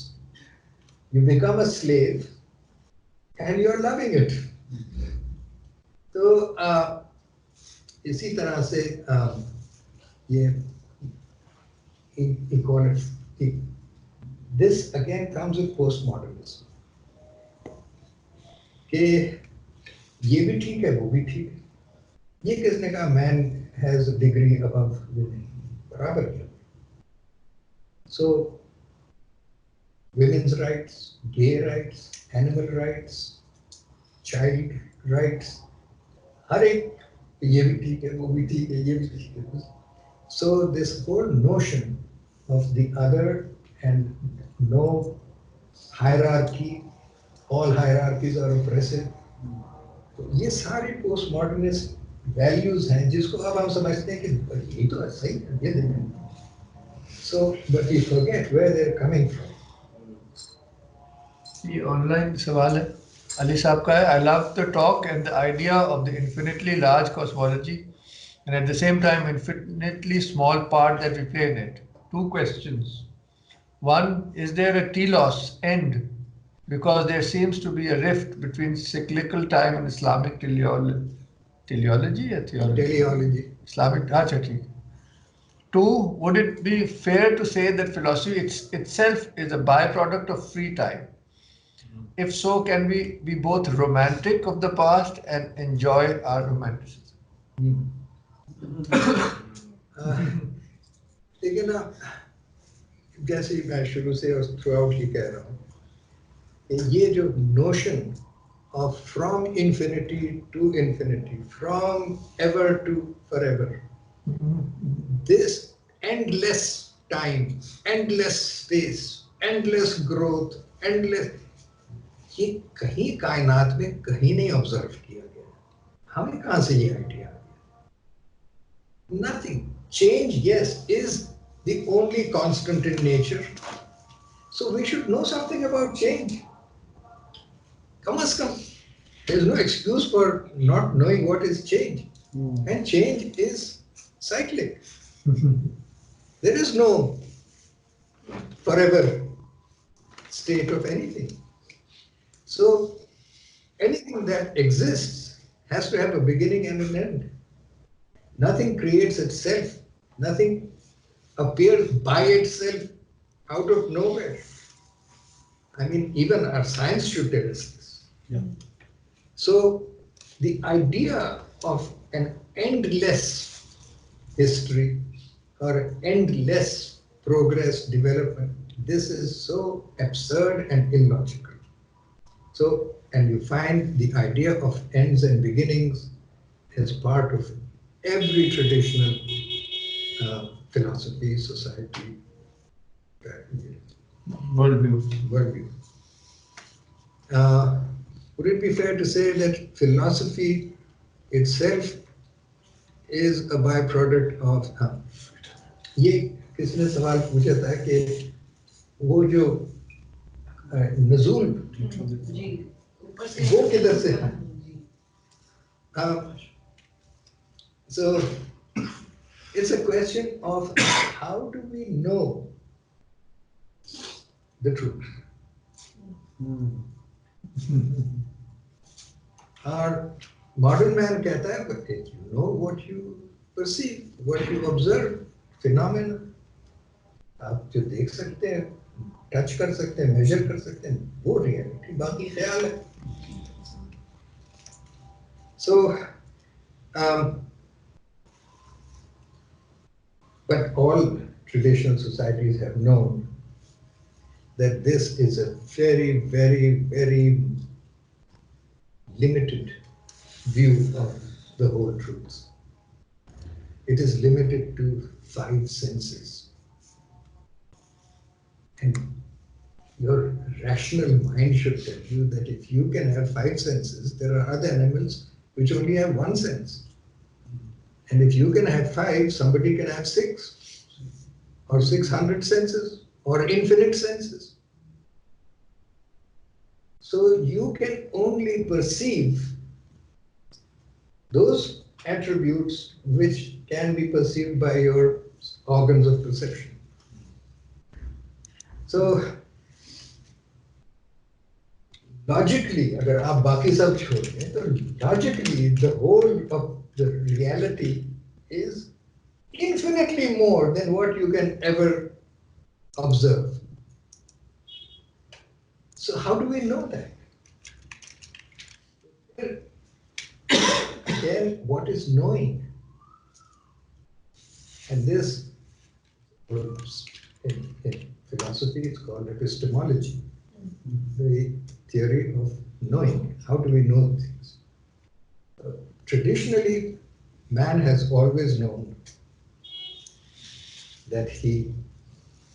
you become a slave and you're loving it. तो इसी तरह से ये equality, this again comes with postmodernism कि ये भी ठीक है वो भी ठीक है। ये किसने कहा man has a degree above women? बराबर किया. So women's rights, gay rights, animal rights, child rights, हर एक ये भी ठीक है, वो भी ठीक है, ये भी ठीक है. So this whole notion of the other and no hierarchy, all hierarchies are oppressive. तो ये सारे पोस्ट मॉडर्निस्ट वैल्यूज हैं जिसको अब हम समझते हैं कि ये तो सही है, ये देखें. So but we forget where they're coming from. ये ऑनलाइन सवाल है अली साहब का है. I love the talk and the idea of the infinitely large cosmology and at the same time infinitely small part that we play in it. Two questions. One, is there a telos end? Because there seems to be a rift between cyclical time and Islamic teleology or theology? Teleology. Islamic, acha, theek. Two, would it be fair to say that philosophy itself is a byproduct of free time? If so, can we be both romantic of the past and enjoy our romanticism? लेकिन ना जैसे ही मैं शुरू से और through out ही कह रहा हूँ कि ये जो notion of from infinity to infinity, from ever to forever, this endless time, endless space, endless growth, endless, ये कहीं कायनात में कहीं नहीं ऑब्जर्व किया गया. हमें कहाँ से ये आइडिया आ गया? Nothing. Change, yes, is the only constant in nature. So we should know something about change. Come as come. There is no excuse for not knowing what is change. And change is cyclic. There is no forever state of anything. So anything that exists has to have a beginning and an end. Nothing creates itself. Nothing appears by itself out of nowhere. I mean, even our science should tell us this. Yeah. So the idea of an endless history or endless progress, development, this is so absurd and illogical. So, and you find the idea of ends and beginnings as part of every traditional philosophy, society, worldview. Would it be fair to say that philosophy itself is a byproduct of? ये किसने सवाल पूछा था कि वो जो नज़ूल वो किधर से है? So it's a question of how do we know the truth? Our modern man कहता है, but you know what you perceive, what you observe, phenomena. आप जो देख सकते हैं, टच कर सकते हैं, मेजर कर सकते हैं, वो रियलिटी, बाकी ख्याल है. So, but all traditional societies have known that this is a very, very, very limited view of the whole truth. It is limited to 5 senses. And your rational mind should tell you that if you can have 5 senses, there are other animals which only have 1 sense. And if you can have 5, somebody can have 6 or 600 senses or infinite senses. So you can only perceive those attributes which can be perceived by your organs of perception. So logically, अगर आप बाकी सब छोड़ दें, तो logically the whole of the reality is infinitely more than what you can ever observe. So how do we know that? Again, what is knowing? And this In philosophy, it's called epistemology, the theory of knowing. How do we know things? Traditionally, man has always known that he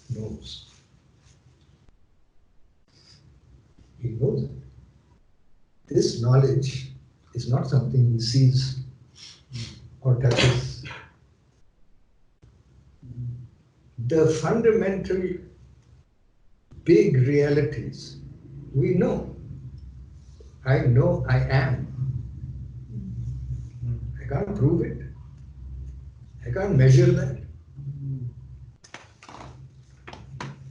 knows. He knows it. This knowledge is not something he sees or touches. The fundamental big realities we know. I know I am. I can't prove it. I can't measure that.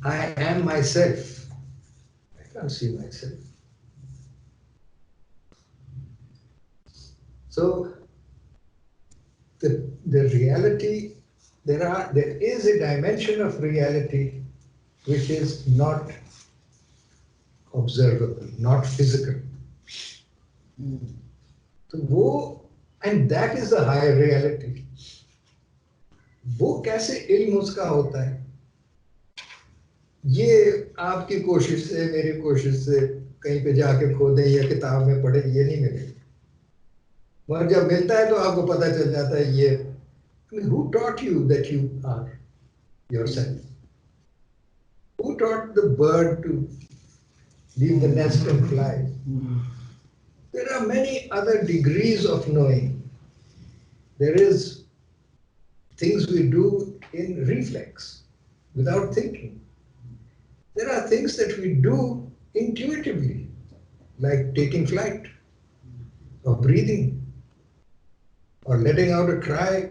I am myself. I can't see myself. So the reality, there is a dimension of reality which is not observable, not physical. तो वो, and that is the higher reality. वो कैसे इल्म उसका होता है? ये आपकी कोशिश से, मेरी कोशिश से कहीं पे जाके खोदें या किताब में पढ़े, ये नहीं मिलेगा। मगर जब मिलता है तो आपको पता चल जाता है ये, I mean, who taught you that you are yourself? Who taught the bird to leave the nest and fly? There are many other degrees of knowing. There is things we do in reflex, without thinking. There are things that we do intuitively, like taking flight, or breathing, or letting out a cry.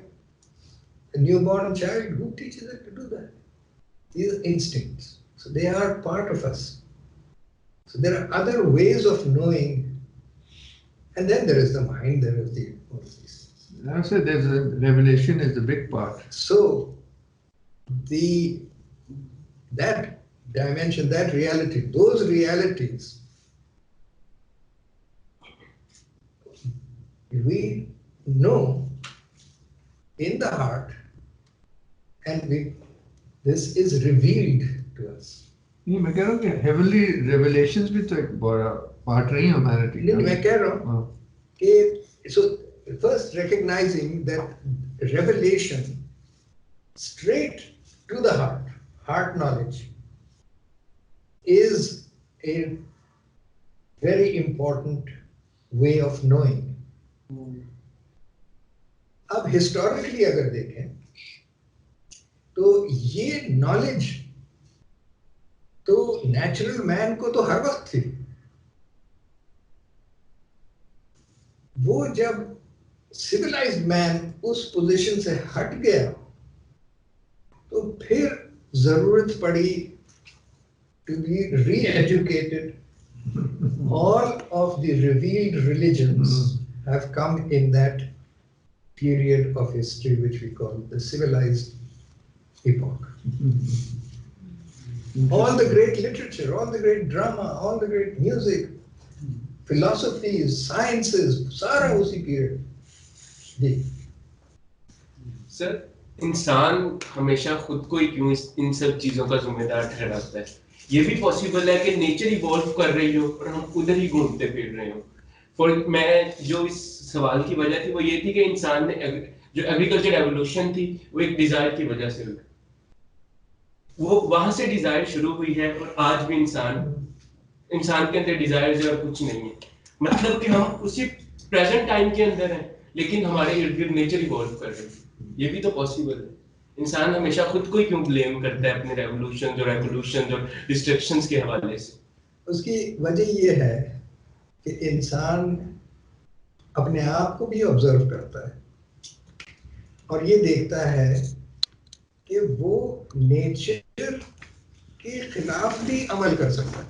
A newborn child, who teaches it to do that? These are instincts. So they are part of us. So there are other ways of knowing. And then there is the mind, there is the all of these things. I said there's a revelation is the big part. So that dimension, that reality, those realities, we know in the heart, and this is revealed to us. नहीं, मैं कह रहा हूँ कि heavenly revelations भी तो एक बड़ा part रही है humanity नहीं, का। मैं कह रहा हूँ कि so first recognizing that revelation straight to the heart knowledge is a very important way of knowing. अब historically अगर देखें तो ये knowledge तो natural man को तो हर वक्त थी। वो जब civilized man उस position से हट गया तो फिर जरूरत पड़ी to be re-educated. All of the revealed religions have come in that period of history which we call the civilized epoch. All the great literature, all the great drama, all the great music, philosophies, sciences, सारा उसी period. जी। Sir, इंसान हमेशा खुद को ही क्यों इन सब चीजों का जिम्मेदार ठहराता है? ये भी पॉसिबल है कि नेचर इवॉल्व कर रही हो और हम उधर ही घूमते फिर रहे हो। फॉर मैं जो इस सवाल की वजह थी वो ये थी कि इंसान ने जो एग्रीकल्चर एवोल्यूशन थी वो एक डिजायर की वजह से हुई, वो वहां से डिजायर शुरू हुई है और आज भी इंसान के अंदर डिजायर जो है कुछ नहीं है। मतलब कि हम उसी प्रेजेंट टाइम के अंदर हैं लेकिन हमारे इर्द गिर्द नेचर इवॉल्व कर रहे हैं। ये भी तो पॉसिबल है। इंसान हमेशा खुद को ही क्यों ब्लेम करता है अपने रेवोल्यूशन और डिस्ट्रक्शंस के हवाले से? उसकी वजह ये है कि इंसान अपने आप को भी ऑब्जर्व करता है और ये देखता है कि वो नेचर के खिलाफ भी अमल कर सकता है।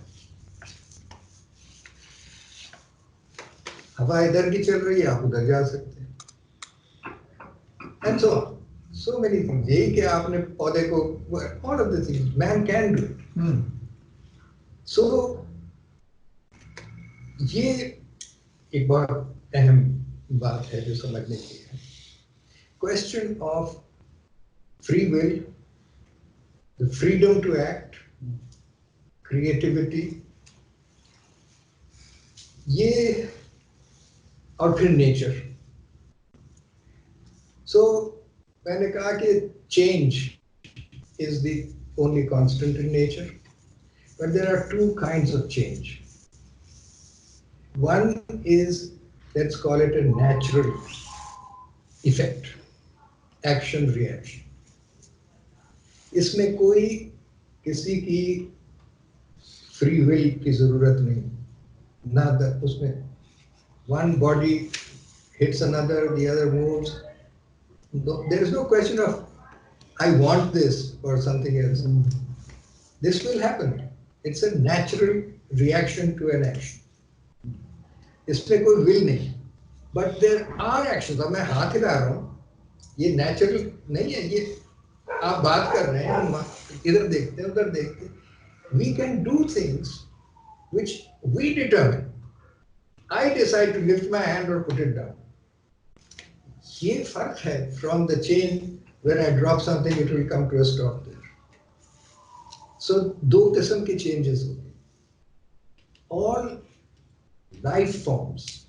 हवा इधर की चल रही है, आप उधर जा सकते हैं। And so many things. यही कि आपने पौधे को, all of the things man can do it. So ये एक बहुत अहम बात है जो समझने की है। Question of free will the freedom to act, creativity, ये और फिर nature. So मैंने कहा कि change is the only constant in nature, but there are two kinds of change. One is, let's call it a natural effect, action reaction. इसमें कोई किसी की free will की जरूरत नहीं, ना उसमें one body hits another, the other moves. No, there is no question of I want this or something else. This will happen. It's a natural reaction to an action. इसमें कोई will नहीं. But there are actions. अब मैं हाथ हिला रहा हूँ, ये natural नहीं है. ये आप बात कर रहे हैं, हम इधर देखते हैं, उधर देखते हैं. We can do things which we determine. I decide to lift my hand or put it down. ये फर्क है from the chain. When I drop something, it will come to a stop there. So दो किस्म के changes हो गए. All life forms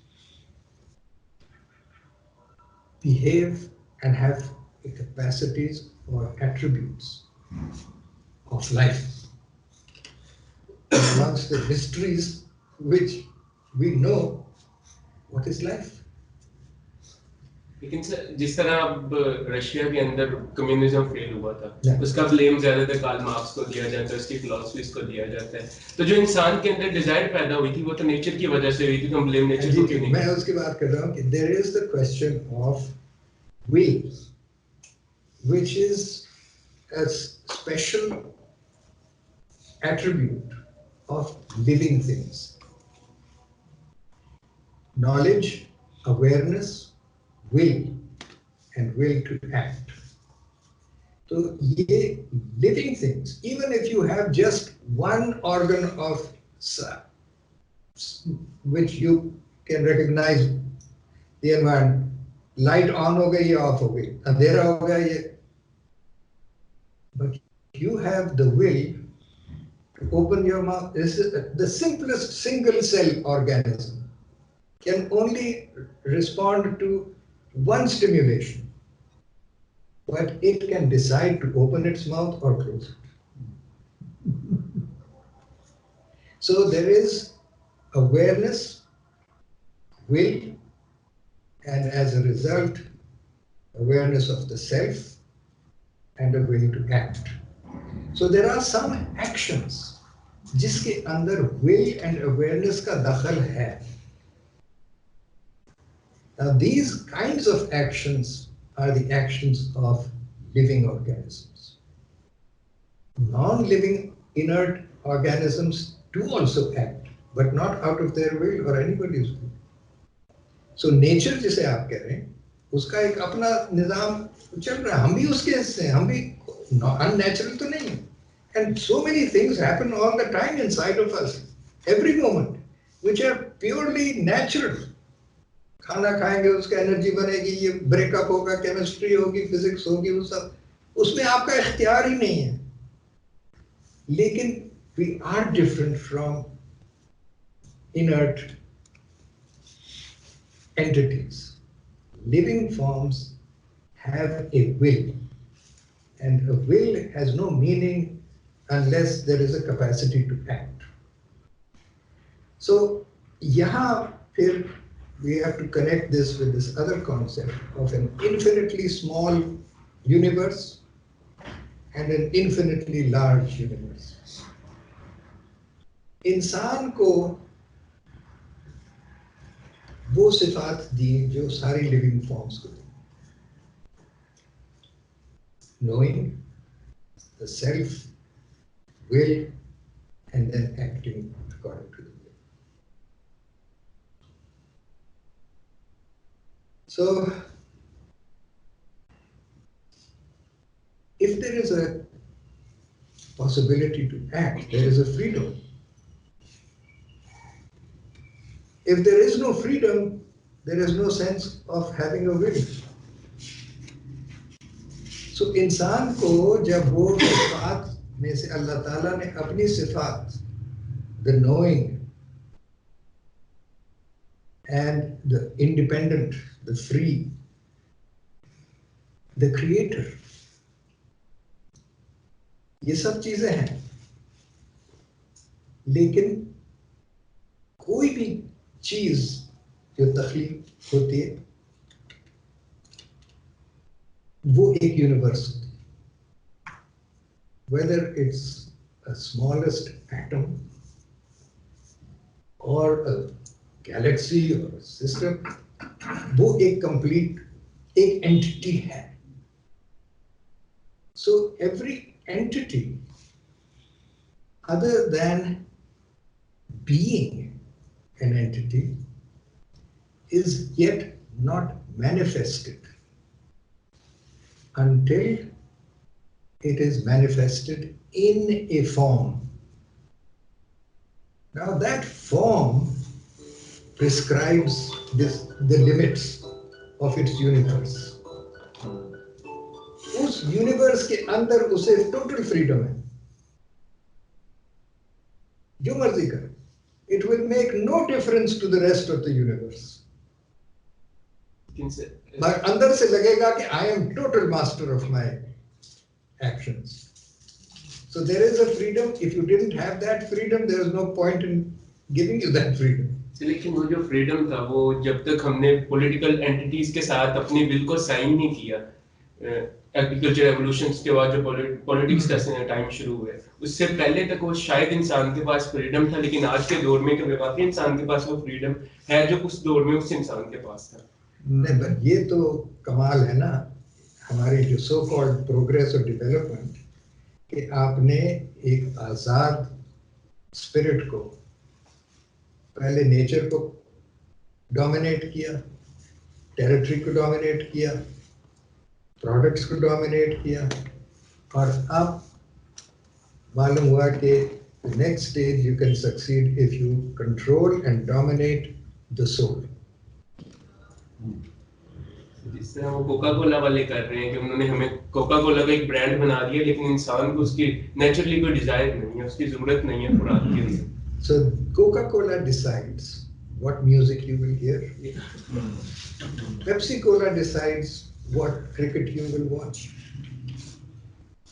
behave and have the capacities or attributes of life. Amongst the mysteries which we know, what is life? लेकिन sir जिस तरह अब Russia के अंदर कम्युनिज्म फेल हुआ था, Yeah. उसका ब्लेम ज्यादातर कार्ल मार्क्स को दिया जाता है, उसकी फिलॉसफीज को दिया जाता है. तो जो इंसान के अंदर डिजायर पैदा हुई थी वो तो नेचर की वजह से हुई थी, तो हम ब्लेम नेचर को क्यों नहीं मैं उसकी बात कर रहा हूँ कि there is the question of will, which is a special attribute of living things. Knowledge, awareness, will, and will to act. So ये living things, even if you have just one organ of which you can recognize the environment, light on हो गई या off हो गई, अंधेरा हो गया ये, but you have the will to open your mouth. This is the simplest single cell organism can only respond to one stimulation, but it can decide to open its mouth or close it. So there is awareness, will, and as a result, awareness of the self and a will to act. So there are some actions जिसके अंदर will and awareness का दखल है. Now these kinds of actions are the actions of living organisms. Non-living inert organisms do also act, but not out of their will or anybody's will. So nature जिसे आप कह रहे हैं, उसका एक अपना निजाम चल रहा है. हम भी उसके हिस्से हैं, हम भी unnatural तो नहीं है. And so many things happen all the time inside of us, every moment, which are purely natural. खाना खाएंगे उसका एनर्जी बनेगी, ये ब्रेकअप होगा, केमिस्ट्री होगी, फिजिक्स होगी, वो सब उसमें आपका इख्तियार ही नहीं है. लेकिन we are different from inert entities. Living forms have a will, and a will has no meaning unless there is a capacity to act. So यहाँ फिर we have to connect this with this other concept of an infinitely small universe and an infinitely large universe. इंसान को वो सिफात दी जो सारी living forms को दी. Knowing, the self, will, and then acting according to the will. So, if there is a possibility to act, there is a freedom. If there is no freedom, there is no sense of having a will. So, इंसान को जब वो बात में से अल्लाह ताला ने अपनी सिफात, the knowing and the independent, the free, the creator, ये सब चीजें हैं, लेकिन कोई भी चीज जो तख्लीक होती है वो एक यूनिवर्स होती है, whether it's a smallest atom or a galaxy or a system, वो एक complete एक entity है. So every entity other than being an entity is yet not manifested until it is manifested in a form. Now that form prescribes the limits of its universe. उस universe के अंदर उसे total freedom है, जो मर्जी करे. It will make no difference to the rest of the universe. पर अंदर से लगेगा कि I am total master of my actions. So there is a freedom. If you didn't have that freedom, there is no point in giving you that freedom. लेकिन वो जो freedom था वो जब तक हमने पॉलिटिकल एंटिटीज के साथ अपनी विल को साइन नहीं किया, एग्रीकल्चर रेवोल्यूशंस के बाद जो पॉलिटिक्स का टाइम शुरू हुआ, उससे पहले तक वो शायद इंसान के पास फ्रीडम था, लेकिन आज के दौर में कि वाकई इंसान के पास वो फ्रीडम है जो उस दौर में उस इंसान के पास था. नहीं, बट ये तो कमाल है ना हमारी जो सो कॉल्ड प्रोग्रेस और डेवलपमेंट, कि आपने एक आजाद स्पिरिट को, पहले नेचर को डोमिनेट किया, टेरिटरी को डोमिनेट किया, प्रोडक्ट्स को डोमिनेट किया, और अब मालूम हुआ कि next stage you can succeed if you control and dominate the soul. जिस तरह वो कोका कोला वाले कर रहे हैं कि उन्होंने हमें कोका कोला का एक ब्रांड बना दिया, लेकिन इंसान को उसकी नेचुरली कोई डिजायर नहीं है, उसकी जरूरत नहीं है खुराक के लिए. So Coca-Cola decides what music you will hear. Pepsi-Cola decides what cricket you will watch.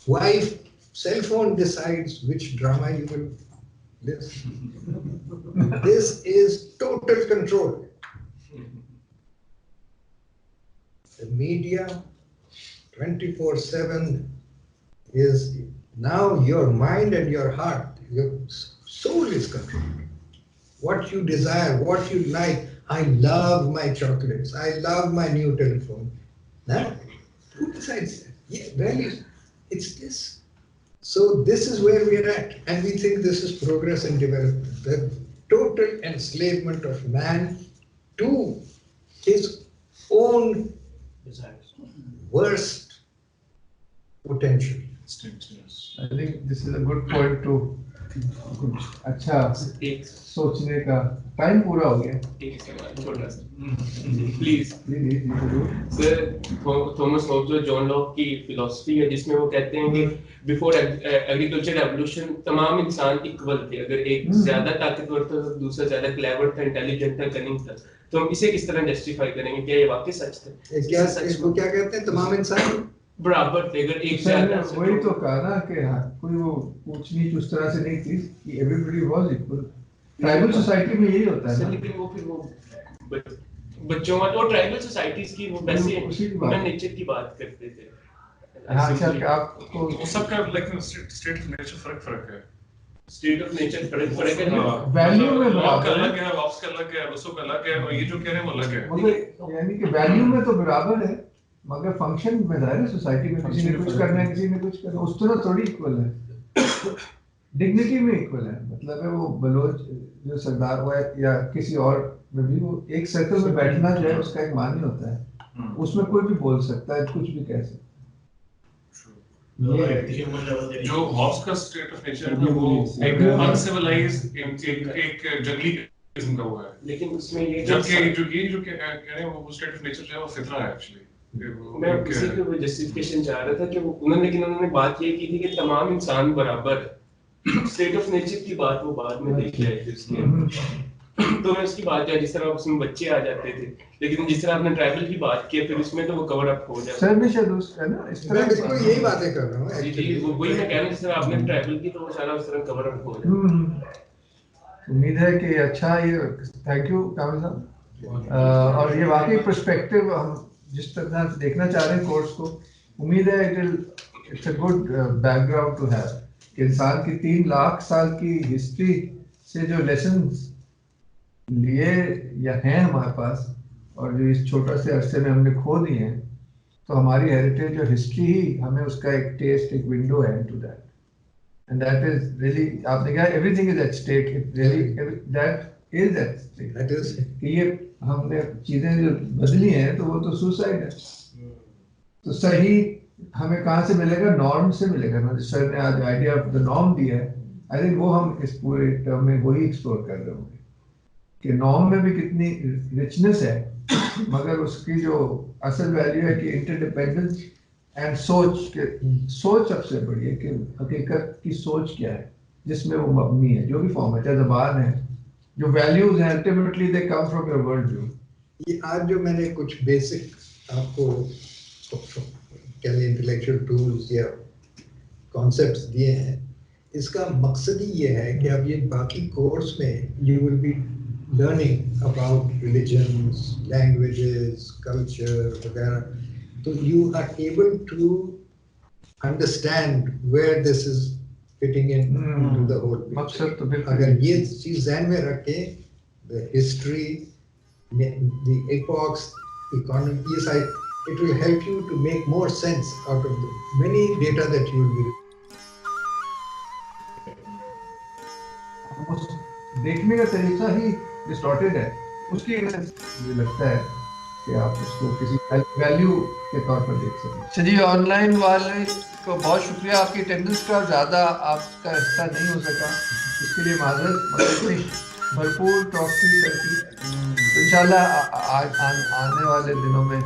Wife, cell phone decides which drama you will listen. This is total control. The media 24/7 is now your mind and your heart, your soul is controlled. What you desire, what you like. I love my chocolates. I love my new telephone. Now, who decides that? Yeah, values. It's this. So this is where we are at, and we think this is progress and development. The total enslavement of man to his own desires, worst potential. I think this is a good point to कुछ अच्छा सोचने का. Time पूरा हो गया. Please sir, Thomas Hobbes और John Locke की philosophy है जिसमें वो कहते हैं कि बिफोर एग्रीकल्चर रेवोल्यूशन तमाम इंसान इक्वल थे. अगर एक ज्यादा ताकतवर था तो दूसरा ज्यादा क्लेवर था, इंटेलिजेंट था, कनिंग था. तो हम इसे किस तरह जस्टिफाई करेंगे? क्या ये वाकई सच था? इसको क्या कहते हैं? तमाम इंसान बराबर थे. अगर एक ज्यादा, वही तो कहा ना कि कोई वो ऊंच नीच उस तरह से नहीं थी कि everybody was equal. Tribal society में यही होता है ना. लेकिन वो फिर वो बच्चों और ट्राइबल सोसाइटीज की वो वैसे ह्यूमन नेचर की बात करते थे. अच्छा, आपको वो सबका लेकिन स्टेट ऑफ नेचर फर्क है. स्टेट ऑफ नेचर फर्क है. वैल्यू में बराबर अलग है, लॉस का अलग है, रसो का अलग है, और ये जो कह रहे हैं वो अलग है. मतलब यानी कि वैल्यू में तो बराबर है, मगर फंक्शन में है सोसाइटी में. किसी ने कुछ करना है, किसी ने कुछ करना, उस तरह थोड़ी इक्वल है. डिग्निटी में इक्वल है. मतलब है वो बलोच जो सरदार हुआ है या किसी और में भी वो एक सर्कल में बैठना जो है उसका एक मान्य होता है. उसमें कोई भी बोल सकता है, कुछ भी कह सकता है. जो हॉब्स का स्टेट ऑफ नेचर है वो एक अनसिविलाइज्ड एक जंगली किस्म का हुआ है. लेकिन उसमें ये जबकि जो कह रहे हैं वो स्टेट ऑफ नेचर जो है वो फितरा है एक्चुअली. मैं उसी पे जस्टिफिकेशन चाह रहा था कि उन्होंने बात ये की थी कि तमाम इंसान बराबर है। स्टेट ऑफ नेचर की बात वो बाद में देखी आई थी उसने। तो मैं उसकी बात किया जिस तरह उसमें बच्चे आ जाते थे, लेकिन जिस तरह आपने ट्राइबल की बात की फिर उसमें तो वो कवर अप हो जाता सर भी शायद उसका ना इस मैं तरह बिल्कुल यही बातें कर रहा हूँ जी actually। वो वही मैं कह रहा हूँ जिस तरह आपने ट्राइबल की तो वो सारा उस तरह कवर अप हो जाता। उम्मीद है कि अच्छा ये थैंक यू कामिल साहब। और ये वाकई पर्सपेक्टिव हम जिस तरह से देखना चाह रहे हैं कोर्स को, उम्मीद है it's a good background to have कि इंसान की 3 लाख साल की हिस्ट्री से जो लेसन्स लिए या हैं हमारे पास और जो इस छोटा से अरसे में हमने खो दिए हैं, तो हमारी हेरिटेज और हिस्ट्री ही हमें उसका एक टेस्ट, एक विंडो है into that. And that is really, आपने कहा everything is at stake. It really that is at stake. That is कि ये हमने चीजें जो बदली हैं तो वो तो सुसाइड है। तो सही हमें कहाँ से मिलेगा? नॉर्म से मिलेगा ना। सर ने आज आइडिया ऑफ द नॉर्म दिया है, आई थिंक वो हम इस पूरे टर्म में वही एक्सप्लोर कर रहे होंगे कि नॉर्म में भी कितनी रिचनेस है, मगर उसकी जो असल वैल्यू है कि इंटरडिपेंडेंस एंड सोच सबसे बड़ी है कि हकीकत की सोच क्या है जिसमें वो मबनी है, जो भी फॉर्म है, चाहे ज़बान है, जो वैल्यूज हैं ultimately they come from your world view. ये आज जो मैंने कुछ बेसिक आपको क्या इंटेलेक्चुअल टूल्स या कॉन्सेप्ट्स दिए हैं, इसका मकसद ही ये है कि अब ये बाकी कोर्स में you will be learning about religions, languages, culture वगैरह, तो you are able to understand where this is fitting in to the whole picture. मकसद तो बिल्कुल अगर ये चीज ध्यान में रखे, the history, the epochs, economy, yes, it will help you to make more sense out of the many data that you will be. उस देखने का तरीका ही डिस्टॉर्टेड है, उसकी वजह से मुझे लगता है कि आप उसको किसी वैल्यू के तौर पर देख सकते हैं। चलिए, ऑनलाइन वाले को बहुत शुक्रिया, आपकी अटेंडेंस का ज़्यादा आपका हिस्सा नहीं हो सका, इसके लिए माजरत, मगर इतनी भरपूर टॉक थी सर की। इंशाल्लाह आने वाले दिनों में